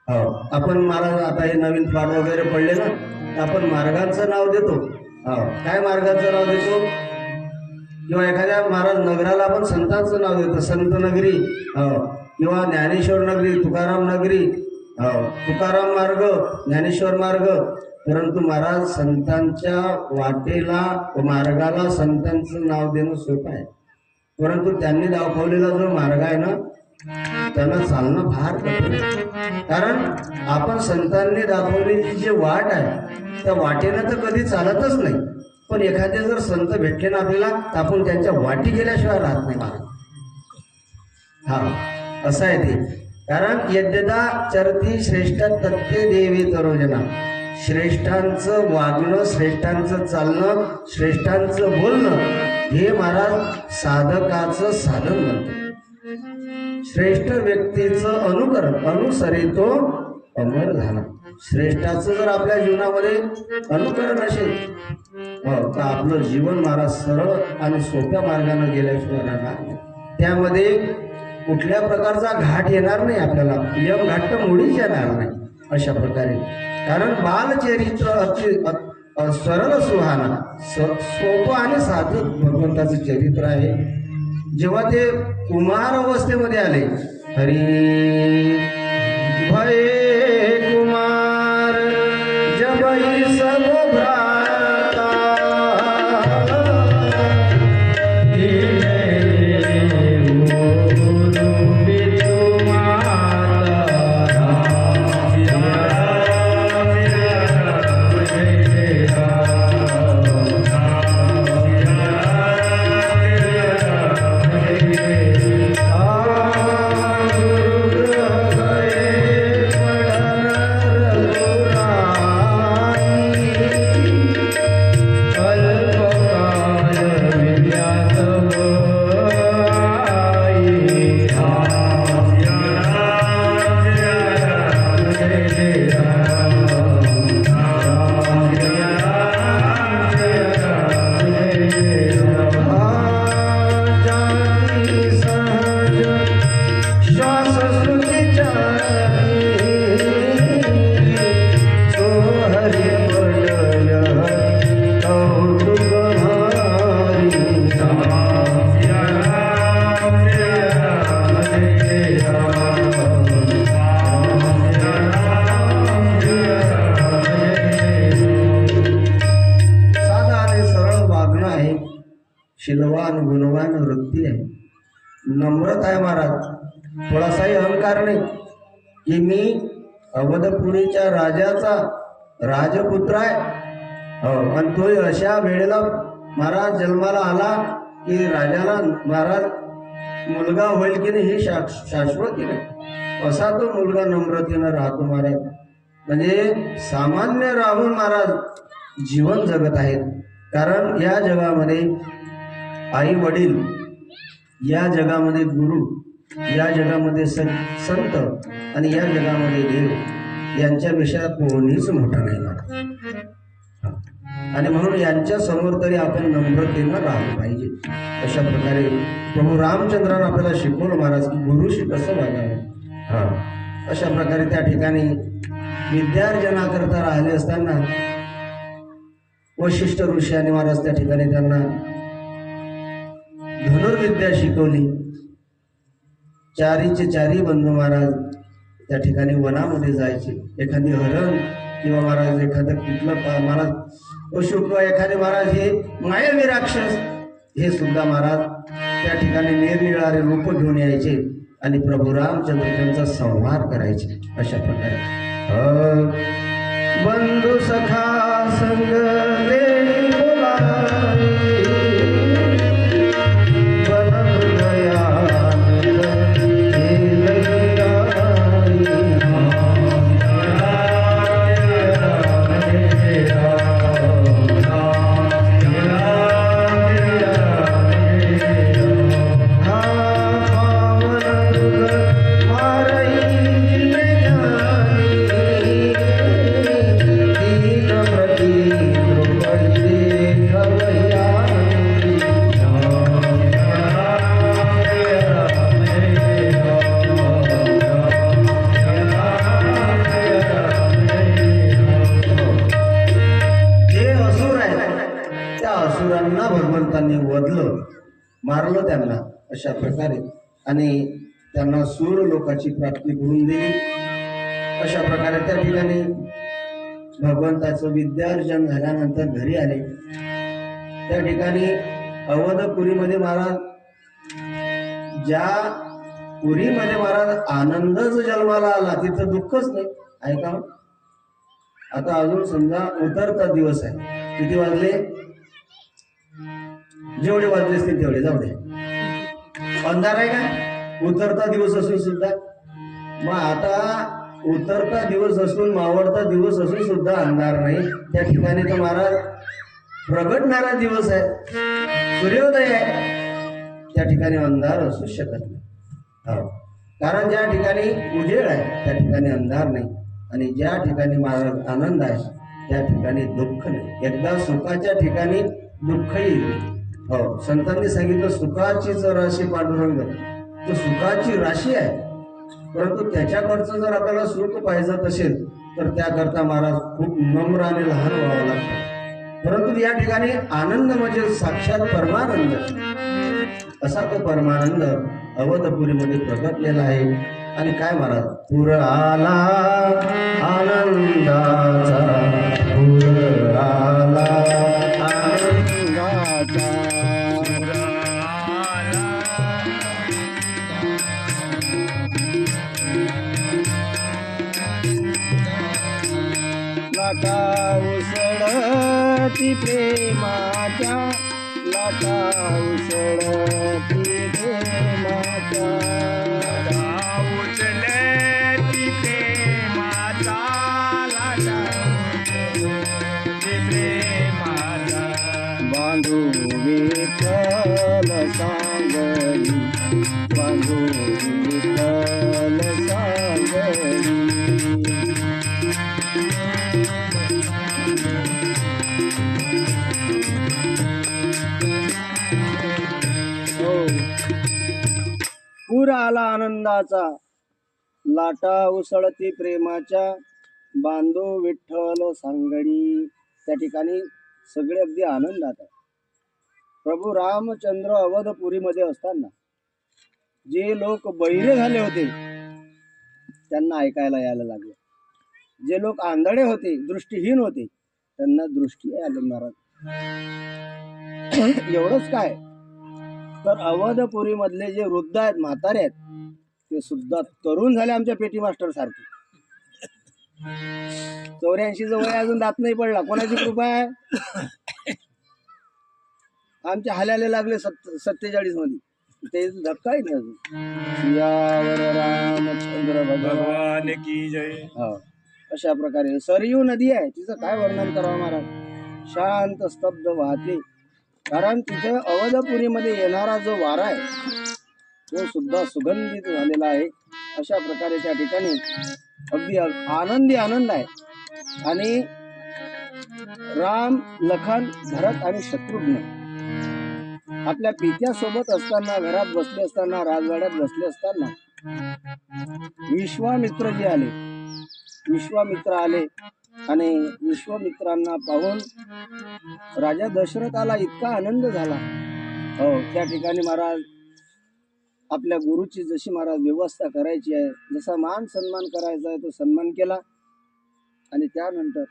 A: आपण महाराज आता हे नवीन प्लॉट वगैरे पडले ना, आपण मार्गाचं नाव देतो. काय मार्गाचं नाव देतो? किंवा एखाद्या महाराज नगराला आपण संतांचं नाव देतो, संत नगरी किंवा ज्ञानेश्वर नगरी, तुकाराम नगरी, तुकाराम मार्ग, ज्ञानेश्वर मार्ग. परंतु महाराज संतांच्या वाटेला मार्गाला संतांचं नाव देणं सोपं आहे. परंतु त्यांनी दाखवलेला जो मार्ग आहे ना त्यांना चालणं फार कठीण आहे. कारण आपण संतांनी दाखवलेली जी वाट आहे त्या वाटेनं तर कधी चालतच नाही. पण एखादे जर संत भेटले ना आपल्याला तर आपण त्यांच्या वाटी गेल्याशिवाय राहत नाही महाराज. हा असं आहे ते. कारण यद्यदा चरती श्रेष्ठ तत्ते देवी तरोजना, श्रेष्ठांचं वागणं, श्रेष्ठांचं चालणं, श्रेष्ठांचं बोलणं हे महाराज साधकाचं साधन बनतं. श्रेष्ठ व्यक्तीचं अनुकरण अनुसरितो अमर झाला. श्रेष्ठाचं जर आपल्या जीवनामध्ये अनुकरण असेल तर आपलं जीवन महाराज सरळ आणि सोप्या मार्गाने गेल्याशिवाय राहणार नाही. त्यामध्ये कुठल्या प्रकारचा घाट येणार नाही, आपल्याला यम घाट तर मुळीच येणार नाही अशा प्रकारे. कारण बालचरित्र अति सरळ सुहाना, सोपं आणि साधं भगवंताचं चरित्र आहे. जेव्हा ते कुमार अवस्थेमध्ये आले, हरी भये कुमार जबई सब भ्राता, शीलवान गुणवान वृत्ती आहे, नम्रत आहे महाराज. थोडासाही अहंकार नाही की मी अवधपुरीच्या राजाचा राजपुत्र आहे. आणि तो अशा वेळेला महाराज जन्माला आला की राजाला महाराज मुलगा होईल की नाही हे शाश्वती नाही. असा तो मुलगा नम्रतेनं राहतो महाराज. म्हणजे सामान्य राहून महाराज जीवन जगत आहेत. कारण या जगामध्ये आई वडील, या जगामध्ये गुरु, या जगामध्ये संत आणि या जगामध्ये देव यांच्यापेक्षा कोणीच मोठा नाही महाराज. आणि म्हणून यांच्या समोर तरी आपण नम्रतेनं राहिलं पाहिजे. अशा प्रकारे प्रभू रामचंद्रानं आपल्याला शिकवलं महाराज की गुरुशी कसं वागावं. अशा प्रकारे त्या ठिकाणी विद्यार्जनाकरता राहिले असताना वशिष्ठ ऋषी आणि महाराज त्या ठिकाणी त्यांना धनुर्विद्या शिकवली. चारीचे चारी बंधू महाराज त्या ठिकाणी वनामध्ये जायचे. एखादी हरण किंवा महाराज एखादं कुठलं महाराज पशु किंवा एखादे महाराज हे मायावी राक्षस हे सुद्धा महाराज त्या ठिकाणी निरनिराळे रूप घेऊन यायचे आणि प्रभू रामचंद्र त्यांचा संहार करायचे. अशा प्रकारे बंधू सखा संग ले बोलावे, मारलं त्यांना अशा प्रकारे आणि त्यांना सूर लोकाची प्राप्ती करून दिली. अशा प्रकारे त्या ठिकाणी भगवंताचं विद्यार्जन झाल्यानंतर घरी आले. त्या ठिकाणी अवधपुरीमध्ये महाराज, ज्या पुरीमध्ये महाराज आनंदच जन्माला आला तिथं दुःखच नाही आहे का. आता अजून समजा उतरता दिवस आहे, किती वाजले जेवढे वाजले असतील तेवढे जाऊ दे. अंधार आहे का उतरता दिवस असून सुद्धा? मग आता उतरता दिवस असून मावळता दिवस असून सुद्धा अंधार नाही, त्या ठिकाणी तर महाराज प्रगटणारा दिवस आहे, सूर्योदय आहे, त्या ठिकाणी अंधार असू शकत नाही. हो, कारण ज्या ठिकाणी उजेड आहे त्या ठिकाणी अंधार नाही, आणि ज्या ठिकाणी महाराज आनंद आहे त्या ठिकाणी दुःख नाही. एकदा सुखाच्या ठिकाणी दुःख येईल. हो, संतांनी सांगितलं सुखाचीच राशी पांडुरंग, तो सुखाची राशी आहे, परंतु त्याच्याकडचं जर आपल्याला सुख पाहिजे असेल तर त्याकरता महाराज खूप नम्र आणि लहान व्हावं लागतं. परंतु या ठिकाणी आनंद म्हणजे साक्षात परमानंद, असा तो परमानंद अवधपुरीमध्ये प्रकटलेला आहे. आणि काय महाराज, पूर आला आनंदाचा, पूर आला आनंदाचा, लाटा उसळती प्रेमाच्या, लाटा उसळती प्रेमाच्या,
C: उचलती प्रेमाचा, लाटा उचलती प्रेमाचा,
A: बांधू विठ्ठल सांगली, बांधू विठ्ठल सांगली. पूर आला आनंदाचा, लाटा उसळती प्रेमाच्या, बांधो विठ्ठल सांगडी. त्या ठिकाणी सगळे अगदी आनंदात आहे. प्रभू रामचंद्र अवधपुरीमध्ये असताना जे लोक बहिरे झाले होते त्यांना ऐकायला यायला लागले, जे लोक आंधळे होते, दृष्टीहीन होते, त्यांना दृष्टी आली. महाराज एवढंच काय तर अवधपुरी मधले जे वृद्ध आहेत, म्हातारे आहेत, ते सुद्धा तरुण झाले आमच्या पेटी मास्टर सारखे. 84 वय अजून दात नाही पडला. कोणाची कृपा आहे? आमच्या हाल्याला लागले 47 मध्ये, ते धक्काही नाही अजून. सियावर रामचंद्र
C: भगवान की जय.
A: हो, अशा प्रकारे सरयू नदी आहे, तिचं काय वर्णन करावं महाराज. शांत स्तब्ध वाहते, कारण तिथे अवधपुरीमध्ये येणारा जो वारा आहे तो सुद्धा सुगंधित झालेला आहे. अशा प्रकारे त्या ठिकाणी अगदी आनंदी आनंद आहे. आणि राम, लखन, भरत आणि शत्रुघ्न आपल्या पित्यासोबत असताना, घरात बसले असताना, राजवाड्यात बसले असताना विश्वामित्र जे आले, विश्वामित्र आले आणि विश्वामित्रांना पाहून राजा दशरथाला इतका आनंद झाला. हो, त्या ठिकाणी महाराज आपल्या गुरुची जशी महाराज व्यवस्था करायची आहे, जसा मान सन्मान करायचा आहे तो सन्मान केला. आणि त्यानंतर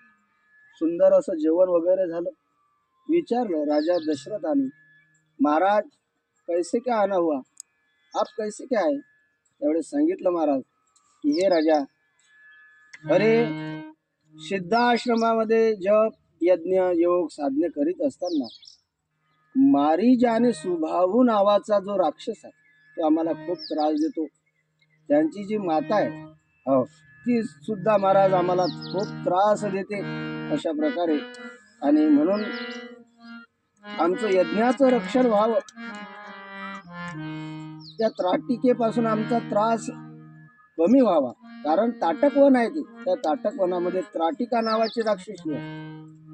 A: सुंदर असं जेवण वगैरे झालं. विचारलं राजा दशरथाने, महाराज कैसे क्या आना हुआ, आप कैसे क्या आहे? त्यावेळेस सांगितलं महाराज की हे राजा, अरे सिद्धाश्रमामध्ये जप, यज्ञ, योग, साधने करीत असताना मारीजाने सुभावू नावाचा जो राक्षस आहे तो आम्हाला खूप त्रास देतो. त्यांची जी माता आहे, हो, ती सुद्धा महाराज आम्हाला खूप त्रास देते. अशा प्रकारे आणि म्हणून आमचं यज्ञाचं रक्षण व्हावं, त्या त्राटिकेपासून आमचा त्रास कमी व्हावा. कारण ताटक वन आहे, त्या ताटक वनामध्ये त्राटिका नावाची राक्षसी आहे.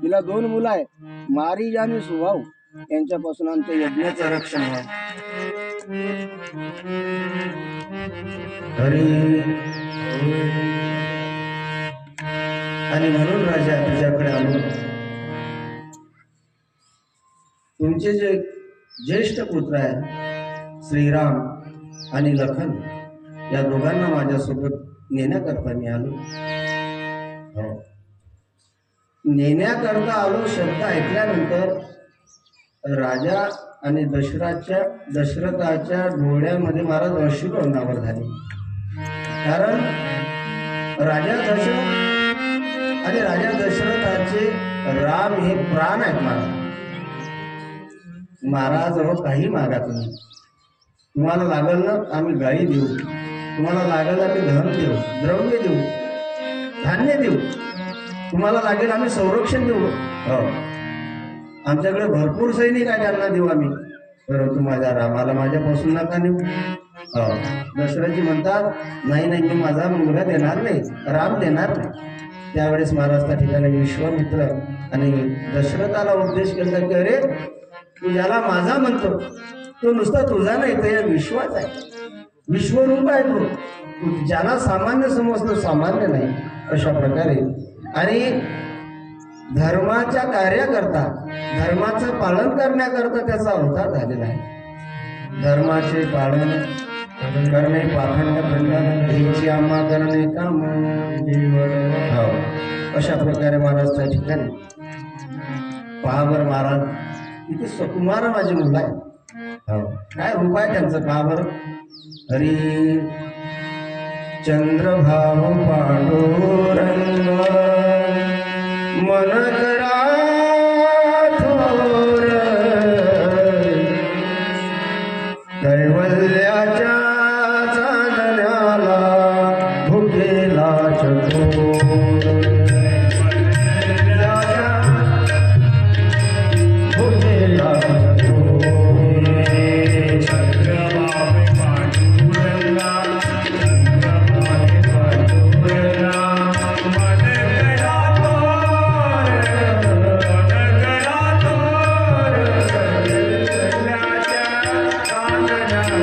A: तिला 2 मुलं आहे, मारीज आणि सुभाऊ. यांच्यापासून आमचं यज्ञाचं रक्षण व्हावं. आणि म्हणून राजा तुझ्याकडे आलो. तुमचे जे ज्येष्ठ पुत्र आहेत श्रीराम आणि लखन, या दोघांना माझ्यासोबत नेण्याकरता मी आलो. हो, नेण्याकरता आलो शब्द ऐकल्यानंतर राजा आणि दशरथाच्या डोळ्यामध्ये महाराज अश्रू अनावर झाले. कारण राजा दशरथ आणि राजा दशरथाचे राम हे प्राण आहेत महाराज. महाराज हो काही मागा तुम्ही, तुम्हाला लागल ना आम्ही गायी देऊ, तुम्हाला लागेल आम्ही धन देऊ, द्रव्य देऊ, धान्य देऊ, तुम्हाला लागेल आम्ही संरक्षण देऊ, हो आमच्याकडे भरपूर सैनिक आहे त्यांना देऊ आम्ही, परंतु माझ्या रामाला माझ्यापासून नका नेऊ. हो दशरथजी म्हणतात नाही नाही मी माझा मुलगा देणार नाही, राम देणार नाही. त्यावेळेस महाराज त्या ठिकाणी विश्वामित्र आणि दशरथाला उपदेश केला की अरे तू ज्याला माझा म्हणतो तो नुसता तुझा नाही तर या विश्वाचा आहे, विश्वरूप आहे तो, तू ज्याला सामान्य समजतो सामान्य नाही. अशा प्रकारे आणि धर्माच्या कार्याकरता धर्माचं पालन करण्याकरता त्याचा अवतार झालेला आहे. धर्माचे पालन करणे पाखंड खंडन हेची आम्हा करणे काम जीवन. हो अशा प्रकारे महाराज त्या ठिकाणी पहा बरं महाराज किती सुकुमार माझी मुलं आहे. हो काय रूप आहे त्यांचं पहा बरं. हरी चंद्रभाव पांडुरंग मन करा थोर कैवल्याच्या चांदण्याला भुकेला चकोर. भुकेला चकोर
C: चंद्रभावे पांडुरंगा, चंद्रभावे पांडुरंगा, मन करा थोर, मन करा थोर, कैवल्याच्या चांदण्याला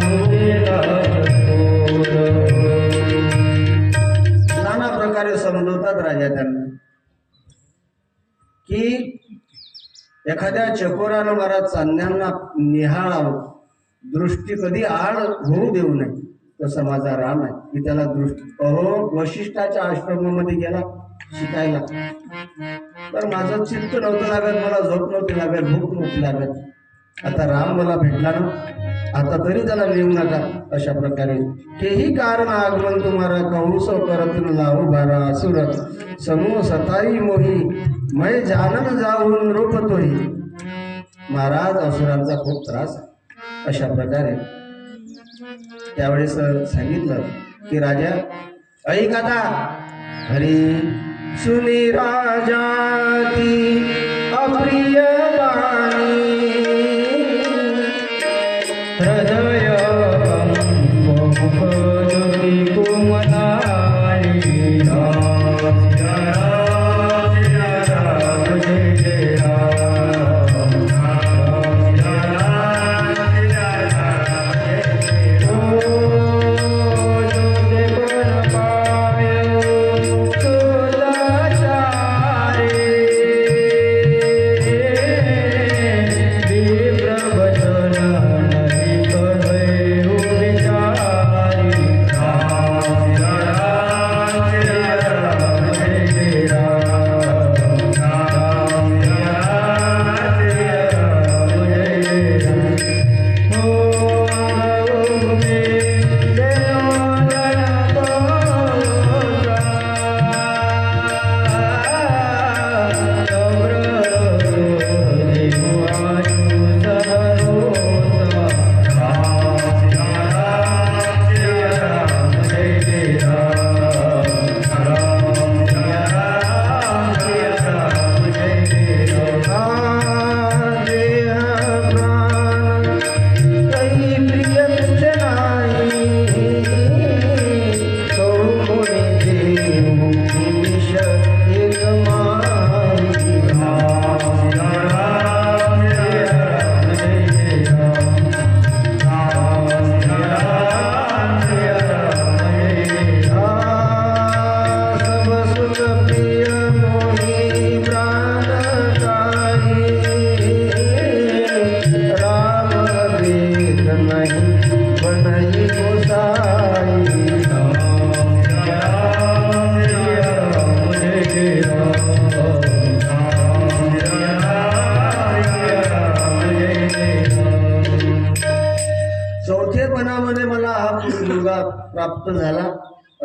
C: भुकेला
A: नाना प्रकारे समजवतात राजा त्यांना की एखाद्या चकोरानं महाराज चांदण्यांना निहाळावं, दृष्टी कधी आड होऊ देऊ नये. तसं माझा राम आहे की त्याला दृष्टी अहो वशिष्ठाच्या आश्रमामध्ये गेला शिकायला, तर माझं चित्त नव्हतं लागत, मला झोप नव्हती लागत, भूक नव्हती लागत. आता राम मला भेटला ना, आता तरी त्याला नेऊ नका. अशा प्रकारे हेही कारण आगमन तुम्हारा कंस करतील लावू भारा असुर समूह सताई मोही मै जानन जाऊन रोपतोही. महाराज असुरांचा खूप त्रास. अशा प्रकारे त्यावेळेस सांगितलं की राजा ऐक आता. हरी सुनी राजाती अप्रिय वाणी हृदय मुख ज्योती कोमलाली.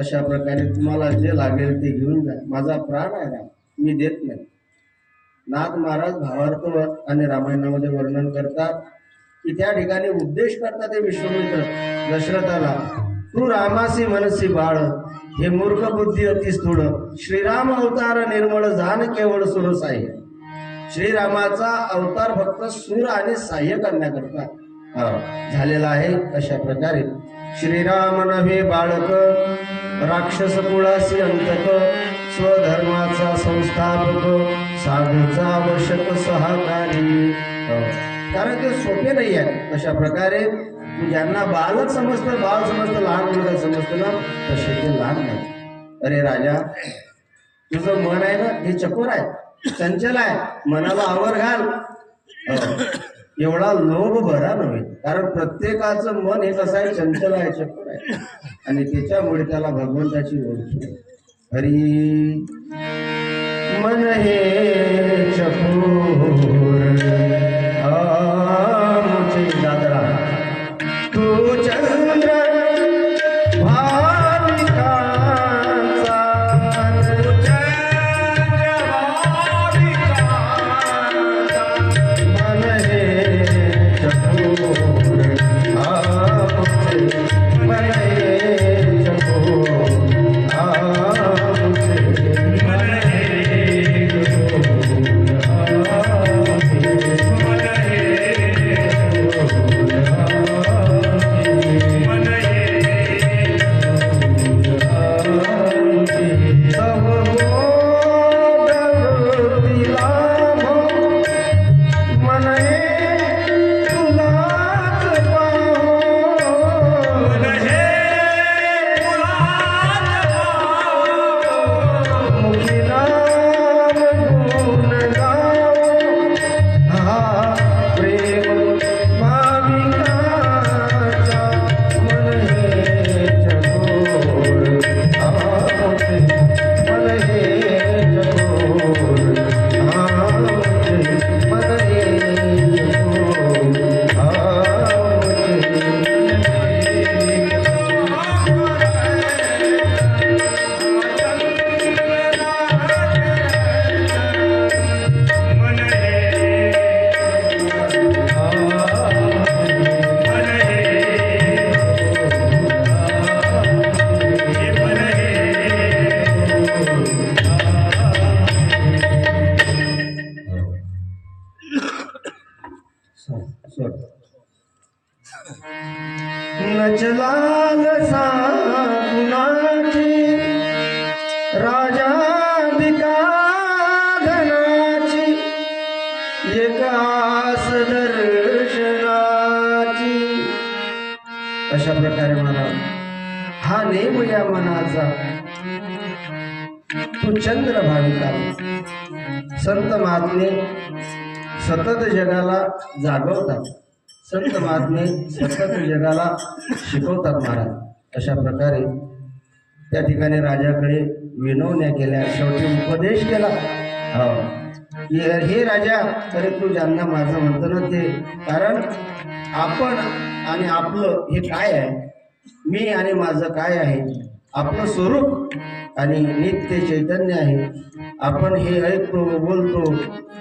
A: अशा प्रकारे तुम्हाला जे लागेल ते घेऊन जा. माझा प्राण आहे राम, मी देत नाही. नाथ महाराज भावार्थ आणि रामायणामध्ये वर्णन करतात की त्या ठिकाणी उपदेश करतात ते विश्वामित्र दशरथाला, तू रामासी मनसी बाळ, हे मूर्ख बुद्धी अति स्थूळ, श्रीराम अवतार निर्मळ जाण केवळ सुर साह्य. श्रीरामाचा अवतार फक्त सूर आणि साह्य करण्याकरता झालेला आहे. अशा प्रकारे श्रीराम नव्हे बाळक, राक्षस कुळासी अंतक, स्वधर्माचा संस्थापक, साधूचा आवश्यक सहकारी. कारण ते सोपे नाही आहे. अशा प्रकारे तू ज्यांना बालक समजतं, बाळ समजतं, लहान मुलगा समजतं ना, तसे ते लहान नाही. अरे राजा, तुझं मन आहे ना हे चकोर आहे, चंचल आहे, मनाला आवर घाल. एवढा लोभ भरा नव्हे, कारण प्रत्येकाचं मन हे कसं आहे, चंचल आहे, चकोर आहे, आणि त्याच्यामुळे त्याला भगवंताची ओळख. हरी मन हे चकोर मुझे दादरा, तू चंद्र भाविकांचा, तू चंद्र भाविकांचा, मन हे चकोर मन हे चकोर नचलाल साकुणाची राजांबिका धनाची, एकास दर्शनाची. अशा प्रकारे मला हा नेम या मनाचा, तू चंद्र भाविका. संत महात्मे सतत जगाला जागवतात, संत महात्मे सतत जगाला शिकवतात महाराज. अशा प्रकारे त्या ठिकाणी राजाकडे विनवण्या केल्या, शेवटी उपदेश केला. हे राजा, तरी तू ज्यांना माझं म्हणतो ना ते, कारण आपण आणि आपलं हे काय आहे, मी आणि माझं काय आहे, आपलं स्वरूप आणि नित्य चैतन्य आहे. आपण हे ऐकतो बोलतो,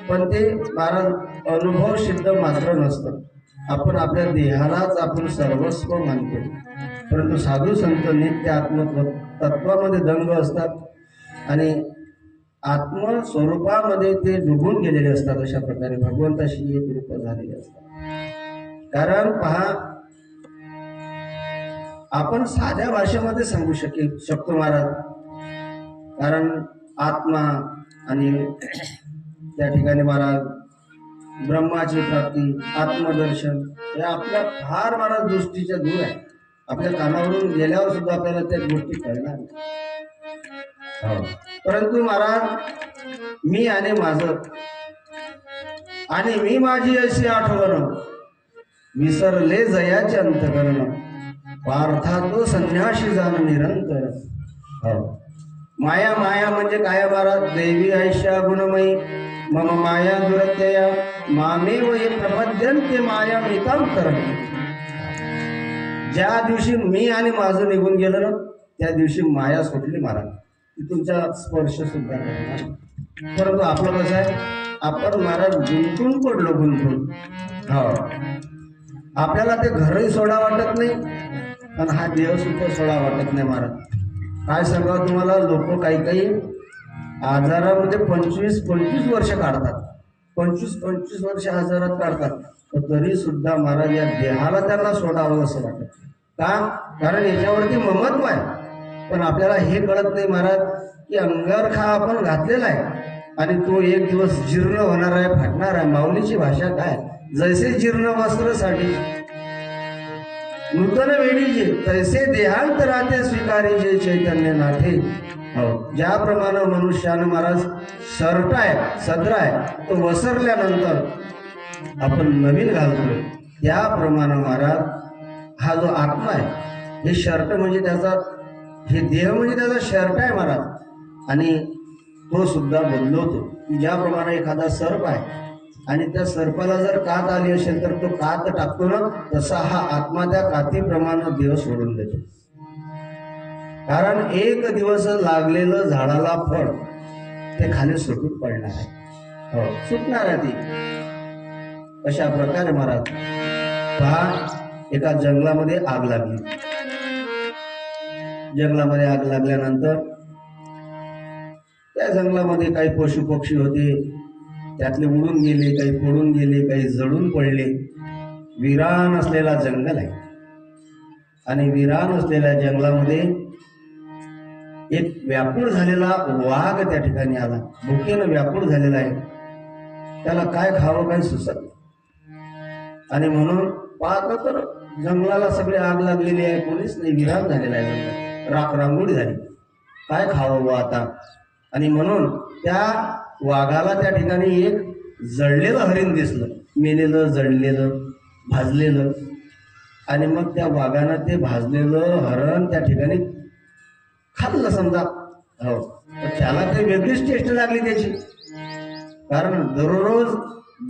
A: पण ते महाराज अनुभव सिद्ध मात्र नसतं. आपण आपल्या देहालाच आपण सर्वस्व मानतो, परंतु साधू संत नित्य आत्मतत्वामध्ये दंग असतात आणि आत्मस्वरूपामध्ये ते डुबून गेलेले असतात. अशा प्रकारे भगवंताशी एक रूप झालेले असतात. कारण पहा, आपण साध्या भाषेमध्ये सांगू शकतो महाराज, कारण आत्मा आणि त्या ठिकाणी महाराज ब्रह्माची प्राप्ती, आत्मदर्शन हे आपल्या फार महाराज दृष्टीच्या दूर आहे. आपल्या कानावरून गेल्यावर सुद्धा आपल्याला त्या गोष्टी कळणार नाही. परंतु महाराज, मी आणि माझं आणि मी माझी अशी आठवण, विसरले जयाचे अंतकरण, पार्था तो संन्याशी जाण निरंतर. माया माया म्हणजे काय महाराज? दैवी ऐशा गुणमयी मम माया दुरत्यया मामेव हे प्रपद्यन्ते माया मितांतर. ज्या दिवशी मी आणि माझं निघून गेलं ना, त्या दिवशी माया सुटली महाराज, ती तुमचा स्पर्श सुद्धा करणार. परंतु आपलं कसं आहे, आपण महाराज गुंतून पडलो, गुंतून. हो, आपल्याला ते घरही सोडा वाटत नाही आणि हा देव सुद्धा सोडा वाटत नाही महाराज. काय सांगावं तुम्हाला, लोक काही काही आजारामध्ये 25-25 वर्ष काढतात, 25-25 वर्ष आजारात काढतात, पण तरी सुद्धा महाराज या देहाला त्यांना सोडावं असं वाटत. का? कारण याच्यावरती ममत्व आहे. पण आपल्याला हे कळत नाही महाराज की अंगावर खा आपण घातलेला आहे आणि तो एक दिवस जीर्ण होणार आहे, फाटणार आहे. माऊलीची भाषा काय, जैसे जीर्ण वस्त्रसाठी नूतन वेळीचे तैसे देहांत राहते स्वीकारीचे चैतन्य नाथे. हो, ज्याप्रमाणे मनुष्यानं महाराज शर्टाय सदराय तो वसरल्यानंतर आपण नवीन घालतो, त्याप्रमाणे महाराज हा जो आत्मा आहे, हे शर्ट म्हणजे त्याचा, हे देह म्हणजे त्याचा शर्ट आहे महाराज. आणि तो सुद्धा बदलवतो. ज्याप्रमाणे एखादा सर्प आहे आणि त्या सर्पाला जर कात आली असेल तर तो कात टाकतो ना, तसा हा आत्मा त्या कातीप्रमाणे देह सोडून देतो. कारण एक दिवस लागलेलं झाडाला फळ ते खाली सुटून पडणार आहे. हो, सुटणार आहे ती. अशा प्रकारे महाराज पहा, एका जंगलामध्ये आग लागली. जंगलामध्ये आग लागल्यानंतर त्या जंगलामध्ये काही पशु पक्षी होते, त्यातले उडून गेले, काही पडून गेले, काही जळून पडले. विरान असलेला जंगल आहे आणि विरान असलेल्या जंगलामध्ये एक व्याकुळ झालेला वाघ त्या ठिकाणी आला. भुकेनं व्याकुळ झालेला आहे, त्याला काय खावं काही सुचत नाही. आणि म्हणून पाहतो तर जंगलाला सगळे आग लागलेली आहे, कोणीच नाही, विरान झालेला आहे जंगल, राखरांगोळी झाली. काय खावं बुवा आता? आणि म्हणून त्या वाघाला त्या ठिकाणी एक जळलेलं हरिण दिसलं, मेलेलं, जळलेलं, भाजलेलं. आणि मग त्या वाघानं ते भाजलेलं हरण त्या ठिकाणी खाल्लं समजा. हो, तर त्याला ते वेगळीच टेस्ट लागली त्याची. कारण दररोज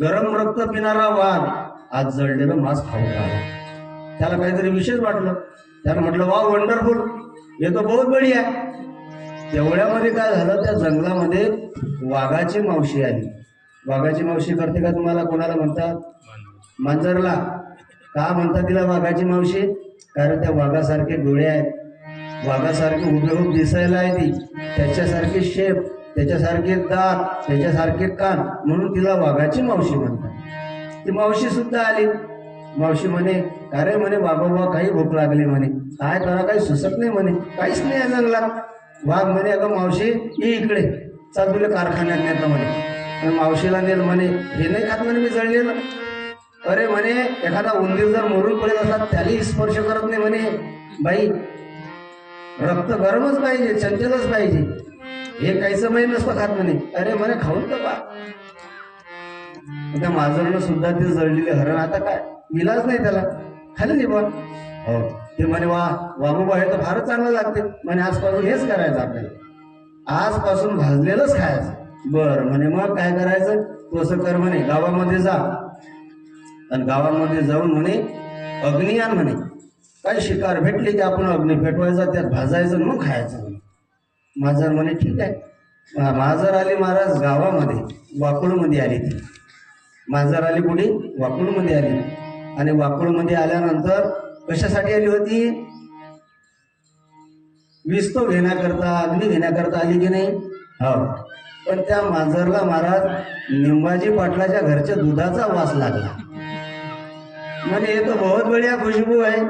A: गरम रक्त पिणारा वाघ आज जळलेलं मांस खाऊ लागला. त्याला काहीतरी विशेष वाटलं. त्यानं म्हटलं, वा वंडरफुल, हे तर बहुत बढिया आहे. तेवढ्यामध्ये काय झालं, त्या जंगलामध्ये वाघाची मावशी आली. वाघाची मावशी करते का तुम्हाला कोणाला म्हणतात? मांजरला. का म्हणतात तिला वाघाची मावशी? कारण त्या वाघासारखे डोळे आहेत, वाघासारखे हुबेहूब दिसायला आहे ती, त्याच्यासारखे शेप, त्याच्यासारखे दात, त्याच्यासारखे कान, म्हणून तिला वाघाची मावशी म्हणतात. ती मावशी सुद्धा आली. मावशी म्हणे, अरे म्हणे बाबा काही भूक लागली म्हणे, काय करा काही सुचत नाही म्हणे, काहीच नाही आहे जंगलात. वाघ म्हणे, अगं मावशी ये इकडे, चल तुला कारखान्यात नेतो म्हणे. मावशीला नेल म्हणे, हे नाही खात म्हणे मी जळलेलं. अरे म्हणे एखादा उंदीर जर मरून पडेल असला त्यालाही स्पर्श करत नाही म्हणे. बाई, रक्त गरमच पाहिजे, चंचलच पाहिजे, हे काही समय नसतं खात म्हणे. अरे म्हणे खाऊन तर पा. त्या मांजरनं सुद्धा ते जळलेले हरण, आता काय विलाज नाही त्याला, खाल्ली बा. हो, ते म्हणे वा बाबा हे तर फारच चांगलं लागते म्हणे, आजपासून हेच करायचं आपल्याला, आजपासून भाजलेलंच खायचं. बरं म्हणे, मग काय करायचं? तू असं कर म्हणे, गावामध्ये जा आणि गावामध्ये जाऊन म्हणे अग्नी आण म्हणे. काही शिकार भेटली की आपण अग्नी पेटवायचा, त्यात भाजायचं मग खायचं म्हणे. मांजर म्हणे ठीक आहे. मांजर आली महाराज गावामध्ये, वाकुळमध्ये आली ती. मांजर आली कुठे? वाकुळमध्ये आली. आणि वाकुळमध्ये आल्यानंतर कशासाठी आली होती? विस्तो घेण्याकरता, अग्नी घेण्याकरता आली की नाही? हो. पण त्या मांजरला महाराज निंबाजी पाटलाच्या घरच्या दुधाचा वास लागला. म्हणजे हे तर बहुत बढिया खुशबू आहे,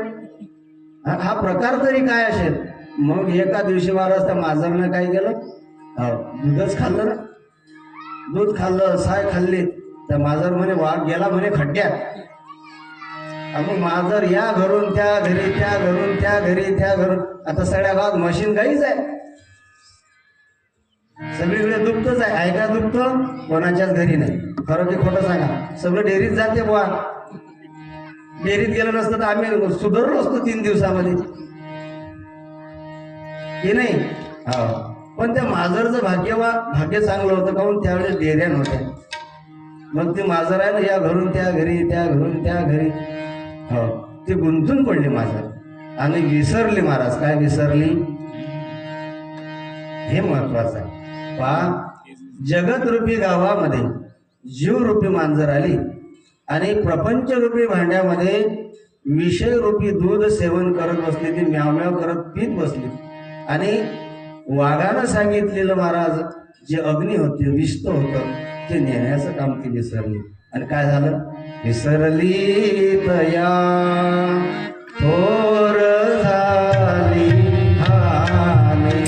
A: हा प्रकार तरी काय असेल? मग एका दिवशी महाराज त्या मांजरनं काय केलं? हो, दूधच खाल्लं ना. दूध खाल्लं, साय खाल्ली. त्या मांजर म्हणे वाघ गेला म्हणे खड्ड्यात. मग मांजर या घरून त्या घरी, त्या घरून त्या घरी, त्या घरून. आता सगळ्या गावात मशीन गाईच आहे, सगळीकडे दुभतच आहे. ऐका दुभतं कोणाच्याच घरी नाही. खरं की खोटं सांगा? सगळं डेअरीत जाते बुवा. डेअरीत गेलं नसतं तर आम्ही सुधारलो असतो 3 दिवसामध्ये, की नाही? हो. पण त्या मांजरचं भाग्य चांगलं होतं, काहून त्यावेळेस डेअऱ्या नव्हत्या. मग ती मांजर आहे ना, या घरून त्या घरी, त्या घरून त्या घरी. हो, ती गुंतून पडली मांजर आणि विसरली महाराज. काय विसरली? हे महत्वाचं आहे. पहा, जगतरूपी गावामध्ये जीवरूपी मांजर आली आणि प्रपंचरूपी भांड्यामध्ये विषयरूपी दूध सेवन करत बसली, ती म्याव म्याव करत पीत बसली. आणि वाघानं सांगितलेलं महाराज जे अग्नी होते, विष्ट होतं, ते नेण्याचं काम ती विसरली. आणि काय झालं? विसरली तया थोर झाली हानी,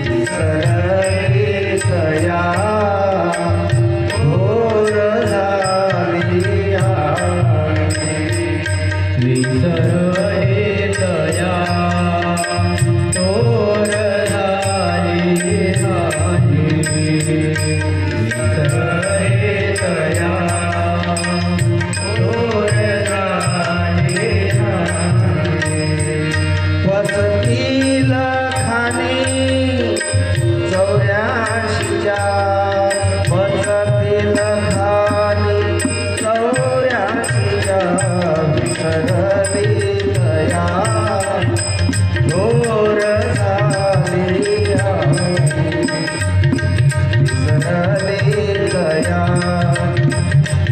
A: विसरली तया थोर झाली हानी,
C: विसरले तया थोर झाली हानी, विसरले तया थोर झाली हानी.
A: वसतील खाणी 84च्या, वसतील खाणी 84च्या, विसरली तया थोर झाली हानी, विसरली तया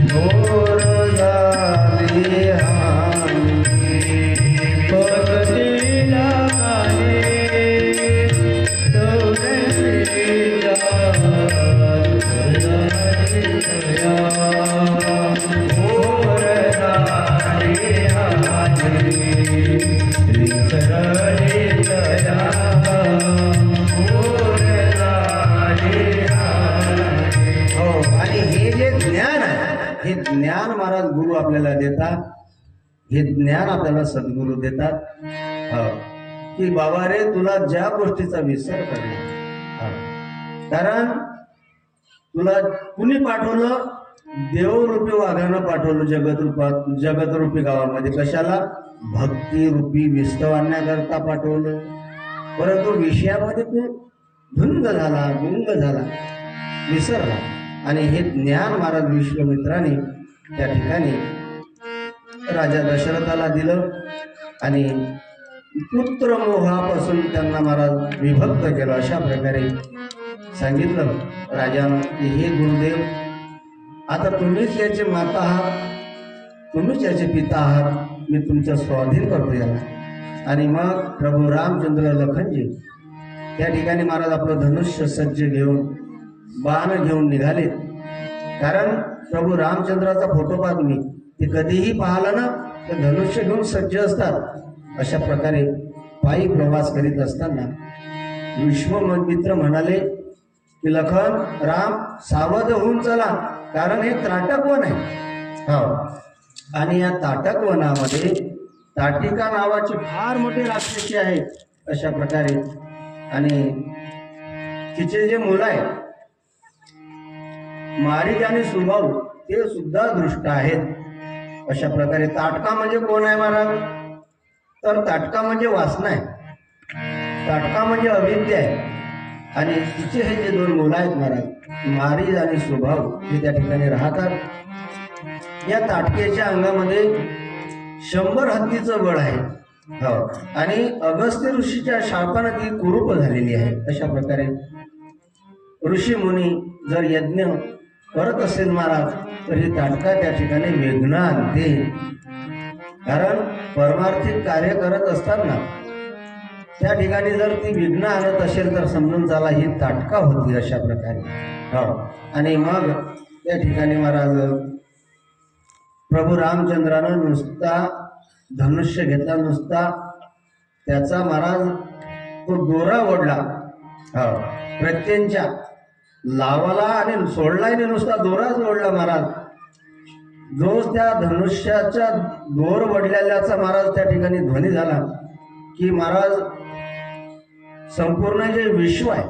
A: थोर झाली हानी.
C: पगडीला गाणे दौडलीला दया थोर झाली हानी, विसरली तया थोर झाली हानी.
A: हो, आणि हे जे ज्ञान आहे, हे ज्ञान महाराज गुरु आपल्याला देतात. हे ज्ञान आपल्याला सद्गुरू देतात. हो, की बाबा रे, तुला ज्या गोष्टीचा विसर पडला, हो, कारण तुला कुणी पाठवलं? देवरूपी वाघानं पाठवलं जगतरूपी गावामध्ये. कशाला? भक्तिरूपी विस्तव आणण्याकरता पाठवलं. परंतु विषयामध्ये तू धुंद झाला, गुंग झाला, विसरला. आणि हे ज्ञान महाराज विश्वामित्राने त्या ठिकाणी राजा दशरथाला दिलं आणि पुत्र मोहापासून त्यांना महाराज विभक्त केलं. अशा प्रकारे सांगितलं राजानं की हे गुरुदेव, आता तुम्हीच याचे माता आहात, तुम्हीच याचे पिता आहात, मी तुमच्या स्वाधीन करतो याला. आणि मग प्रभू रामचंद्र लखनजी त्या ठिकाणी महाराज आपलं धनुष्य सज्ज घेऊन, बाण घेऊन निघाले. कारण प्रभू रामचंद्राचा फोटो पाहत मी, ते कधीही पाहिलं ना, ते धनुष्य घेऊन सज्ज असतात. अशा प्रकारे पायी प्रवास करीत असताना विश्वमित्र म्हणाले की लखन, राम, सावध होऊन चला, कारण हे ताटक वन आहे. हो, आणि या ताटक वनामध्ये ताटिका नावाची फार मोठी राक्षसी आहे. अशा प्रकारे आणि तिचे जे मुलं आहे मारीच आणि सुभाऊ, ते सुद्धा दृष्ट आहेत. अशा प्रकारे ताटका म्हणजे कोण आहे महाराज? तर ताटका म्हणजे वासना आहे, ताटका म्हणजे अविद्या आहे. आणि तिचे हे जे दोन मुलं आहेत महाराज, मारीच आणि सुभाऊ, हे त्या ठिकाणी राहतात. या ताटकेच्या अंगामध्ये 100 हत्तीचं बळ आहे. हो, आणि अगस्त्य ऋषीच्या शापानं ती कुरूप झालेली आहे. अशा प्रकारे ऋषी मुनी जर यज्ञ करत असेल महाराज, तर ही ताटका त्या ठिकाणी विघ्न आणते. कारण परमार्थिक कार्य करत असताना त्या ठिकाणी जर ती विघ्न आणत असेल तर समजून चला ही ताटका होती. अशा प्रकारे हो, आणि मग त्या ठिकाणी महाराज प्रभू रामचंद्रानं नुसता धनुष्य घेतला, नुसता त्याचा महाराज तो दोरा ओढला. हो, प्रत्यंच्या लावाला आणि सोडलाय, नुसता दोराच ओढला महाराज. जो त्या धनुष्याच्या दोर वडलेल्याचा महाराज त्या ठिकाणी ध्वनी झाला की महाराज संपूर्ण जे विश्व आहे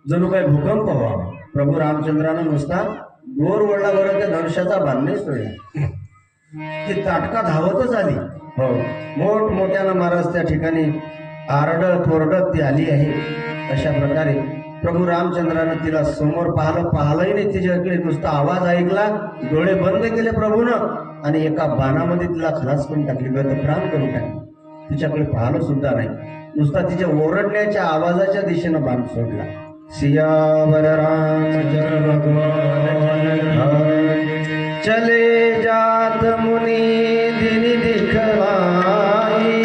A: जणू काही भूकंप व्हावा. प्रभू रामचंद्रानं नुसता दोर ओढला, बरं त्या धनुष्याचा बांधणे सोडला, ती ताटका धावतच आली. हो, मोठमोठ्यानं महाराज त्या ठिकाणी आरडत थोरडत ती आली आहे. अशा प्रकारे प्रभू रामचंद्रानं तिला समोर पाहिलंही नाही, तिच्याकडे नुसता आवाज ऐकला, डोळे बंद केले प्रभूनं आणि एका बाणामध्ये तिला खलास करून टाकली, गतप्राण करून टाकली. तिच्याकडे पाहिलं सुद्धा नाही. नुसता तिच्या ओरडण्याच्या आवाजाच्या दिशेनं बाण सोडला. सियावर रामचंद्र भगवान चले जात मुनी दिनी दिखलाई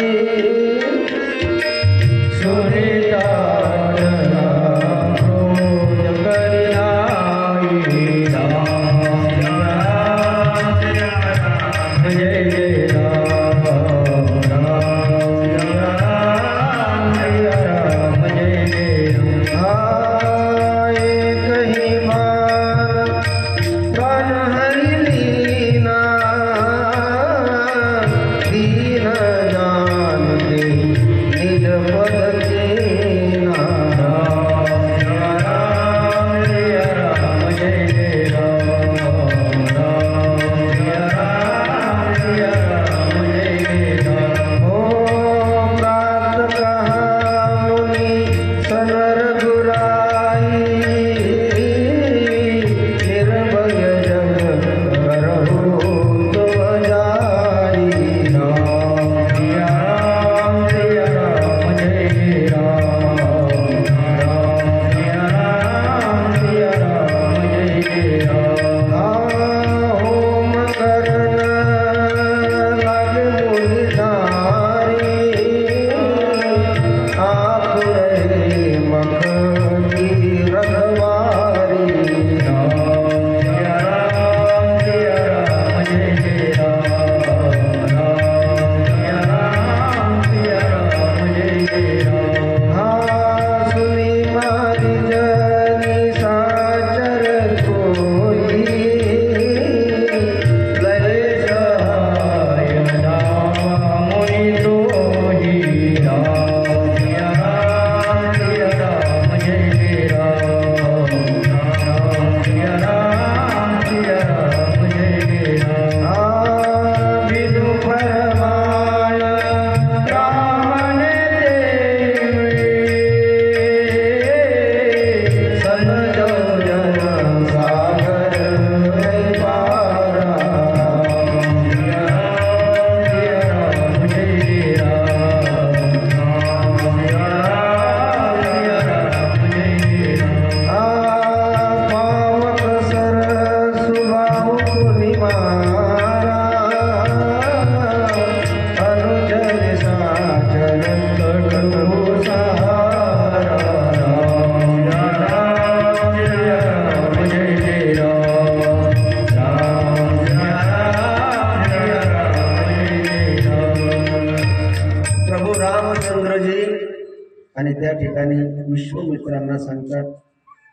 A: आणि त्या ठिकाणी विश्वामित्रांना सांगतात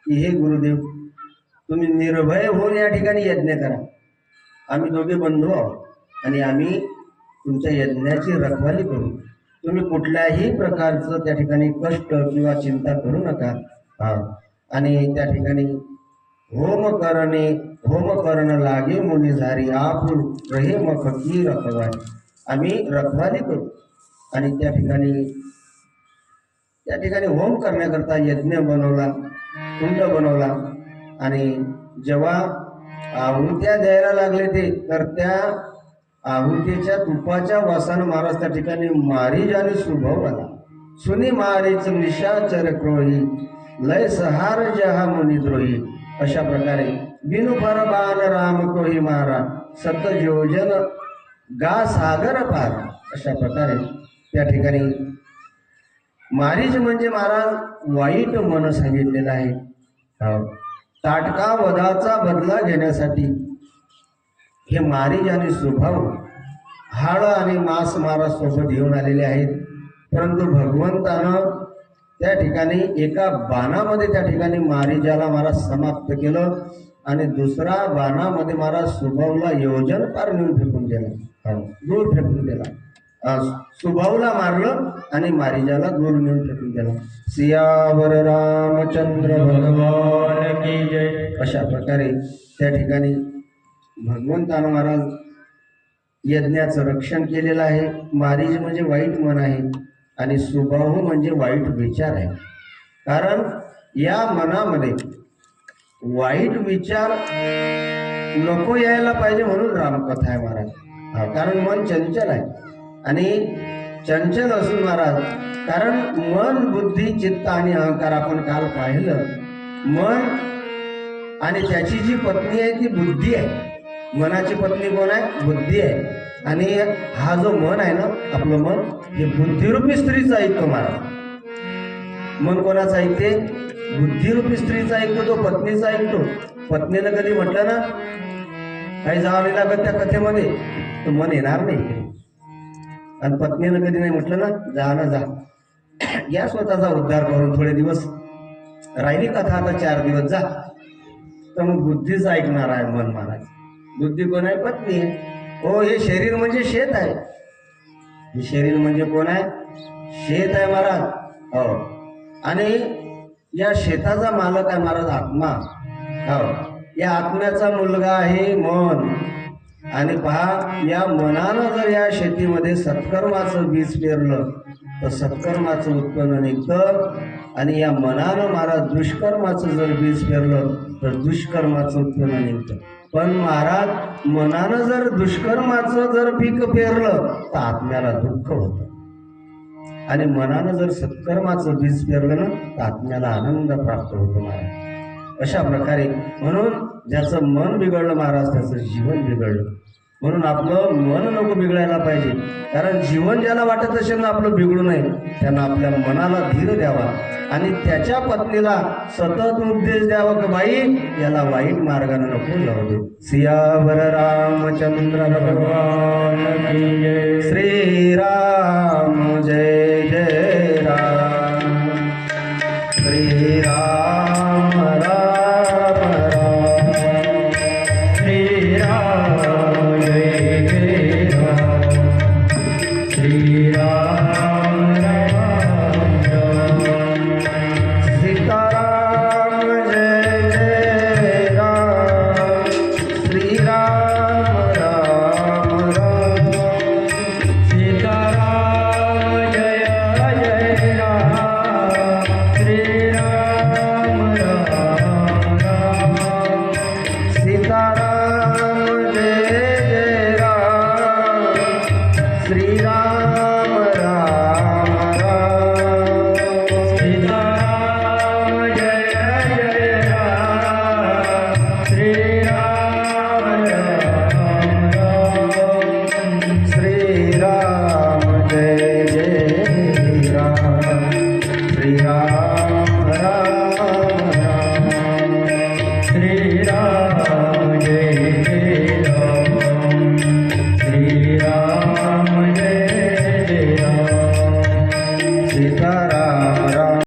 A: की हे गुरुदेव, तुम्ही निर्भय होऊन या ठिकाणी यज्ञ करा. आम्ही दोघे बंधू आहोत आणि आम्ही तुमच्या यज्ञाची रखवाली करू. तुम्ही कुठल्याही प्रकारचं त्या ठिकाणी कष्ट किंवा चिंता करू नका. आणि त्या ठिकाणी होम करण लागे मुनी झारी आप रहे मख की रखवाली, आम्ही रखवाली करू. आणि त्या ठिकाणी होम करण्याकरता यज्ञ बनवला, कुंड बनवला. आणि जेव्हा आहुत्या द्यायला लागले ते, तर त्या आहुतीच्या तुपाच्या वासानं महाराज त्या ठिकाणी मारीज आणि सुभव आला. सुनी मारीच निशाचर क्रोही लय सहार जहा मुनिद्रोही. अशा प्रकारे बिनु पर बाण राम कोही मारा सत योजन गा सागर पार. अशा प्रकारे त्या ठिकाणी मारीच म्हणजे महाराज वाईट मन सांगितलेलं आहे. ताटका वधाचा बदला घेण्यासाठी हे मारीज आणि सुभाव हाड आणि मांस महाराज सोबत घेऊन आलेले आहेत. परंतु भगवंतानं त्या ठिकाणी एका बाणामध्ये त्या ठिकाणी मारीजाला महाराज समाप्त केलं आणि दुसरा बाणामध्ये महाराज सुभावला योजन पार नेऊन फेकून दिला, दूर फेकून दिला. सुभावला मारलं आणि मारीजाला दूर नेऊन फेकून दिला. सियावर रामचंद्र भगवान की जय. अशा प्रकारे त्या ठिकाणी भगवंतानं महाराज यज्ञाचं रक्षण केलेलं आहे. मारीज म्हणजे वाईट मन आहे आणि सुभाव म्हणजे वाईट विचार आहे. कारण या मनामध्ये वाईट विचार नको यायला पाहिजे म्हणून रामकथा आहे महाराज. कारण मन चंचल आहे आणि चंचल असून महाराज, कारण मन बुद्धी चित्त आणि अहंकार आपण काल पाहिलं. मन आणि त्याची जी पत्नी आहे ती बुद्धी आहे. मनाची पत्नी कोण आहे? बुद्धी आहे. आणि हा जो मन आहे ना, आपलं मन, हे बुद्धिरूपी स्त्रीचं ऐकतो महाराज. मन कोणाचं ऐकते? बुद्धिरूपी स्त्रीचा ऐकतो, तो पत्नीचा ऐकतो. पत्नीनं कधी म्हटलं ना काही जावं नाही लागत त्या कथेमध्ये, तर मन येणार नाही. आणि पत्नीनं कधी नाही म्हटलं ना जा ना जा, या स्वतःचा उद्धार करून थोडे दिवस राहिली कथा, आता 4 दिवस जा, तर मग बुद्धीच ऐकणार आहे मन महाराज. बुद्धी कोण आहे? पत्नी आहे. हो, हे शरीर म्हणजे शेत आहे. हे शरीर म्हणजे कोण आहे? शेत आहे महाराज. हो, आणि या शेताचा मालक आहे महाराज आत्मा. हो, या आत्म्याचा मुलगा आहे मन. आणि पहा, या मनानं जर या शेतीमध्ये सत्कर्माचं बीज पेरलं तर सत्कर्माचं उत्पन्न निघतं. आणि या मनानं महाराज दुष्कर्माचं जर बीज पेरलं तर दुष्कर्माचं उत्पन्न निघतं. पण महाराज, मनानं जर दुष्कर्माचं जर पीक पेरलं तर आत्म्याला दुःख होतं. आणि मनानं जर सत्कर्माचं बीज पेरलं ना तर आत्म्याला आनंद प्राप्त होतो महाराज. अशा प्रकारे म्हणून ज्याचं मन बिघडलं महाराज त्याचं जीवन बिघडलं. म्हणून आपलं मन नको बिघडायला पाहिजे. कारण जीवन ज्याला वाटत असेल ना आपलं बिघडू नये, त्यानं आपल्या मनाला धीर द्यावा आणि त्याच्या पत्नीला सतत उपदेश द्यावा की बाई, याला वाईट मार्गाने नको जाऊ दे. सियावर रामचंद्र भगवान की जय. श्रीराम जय.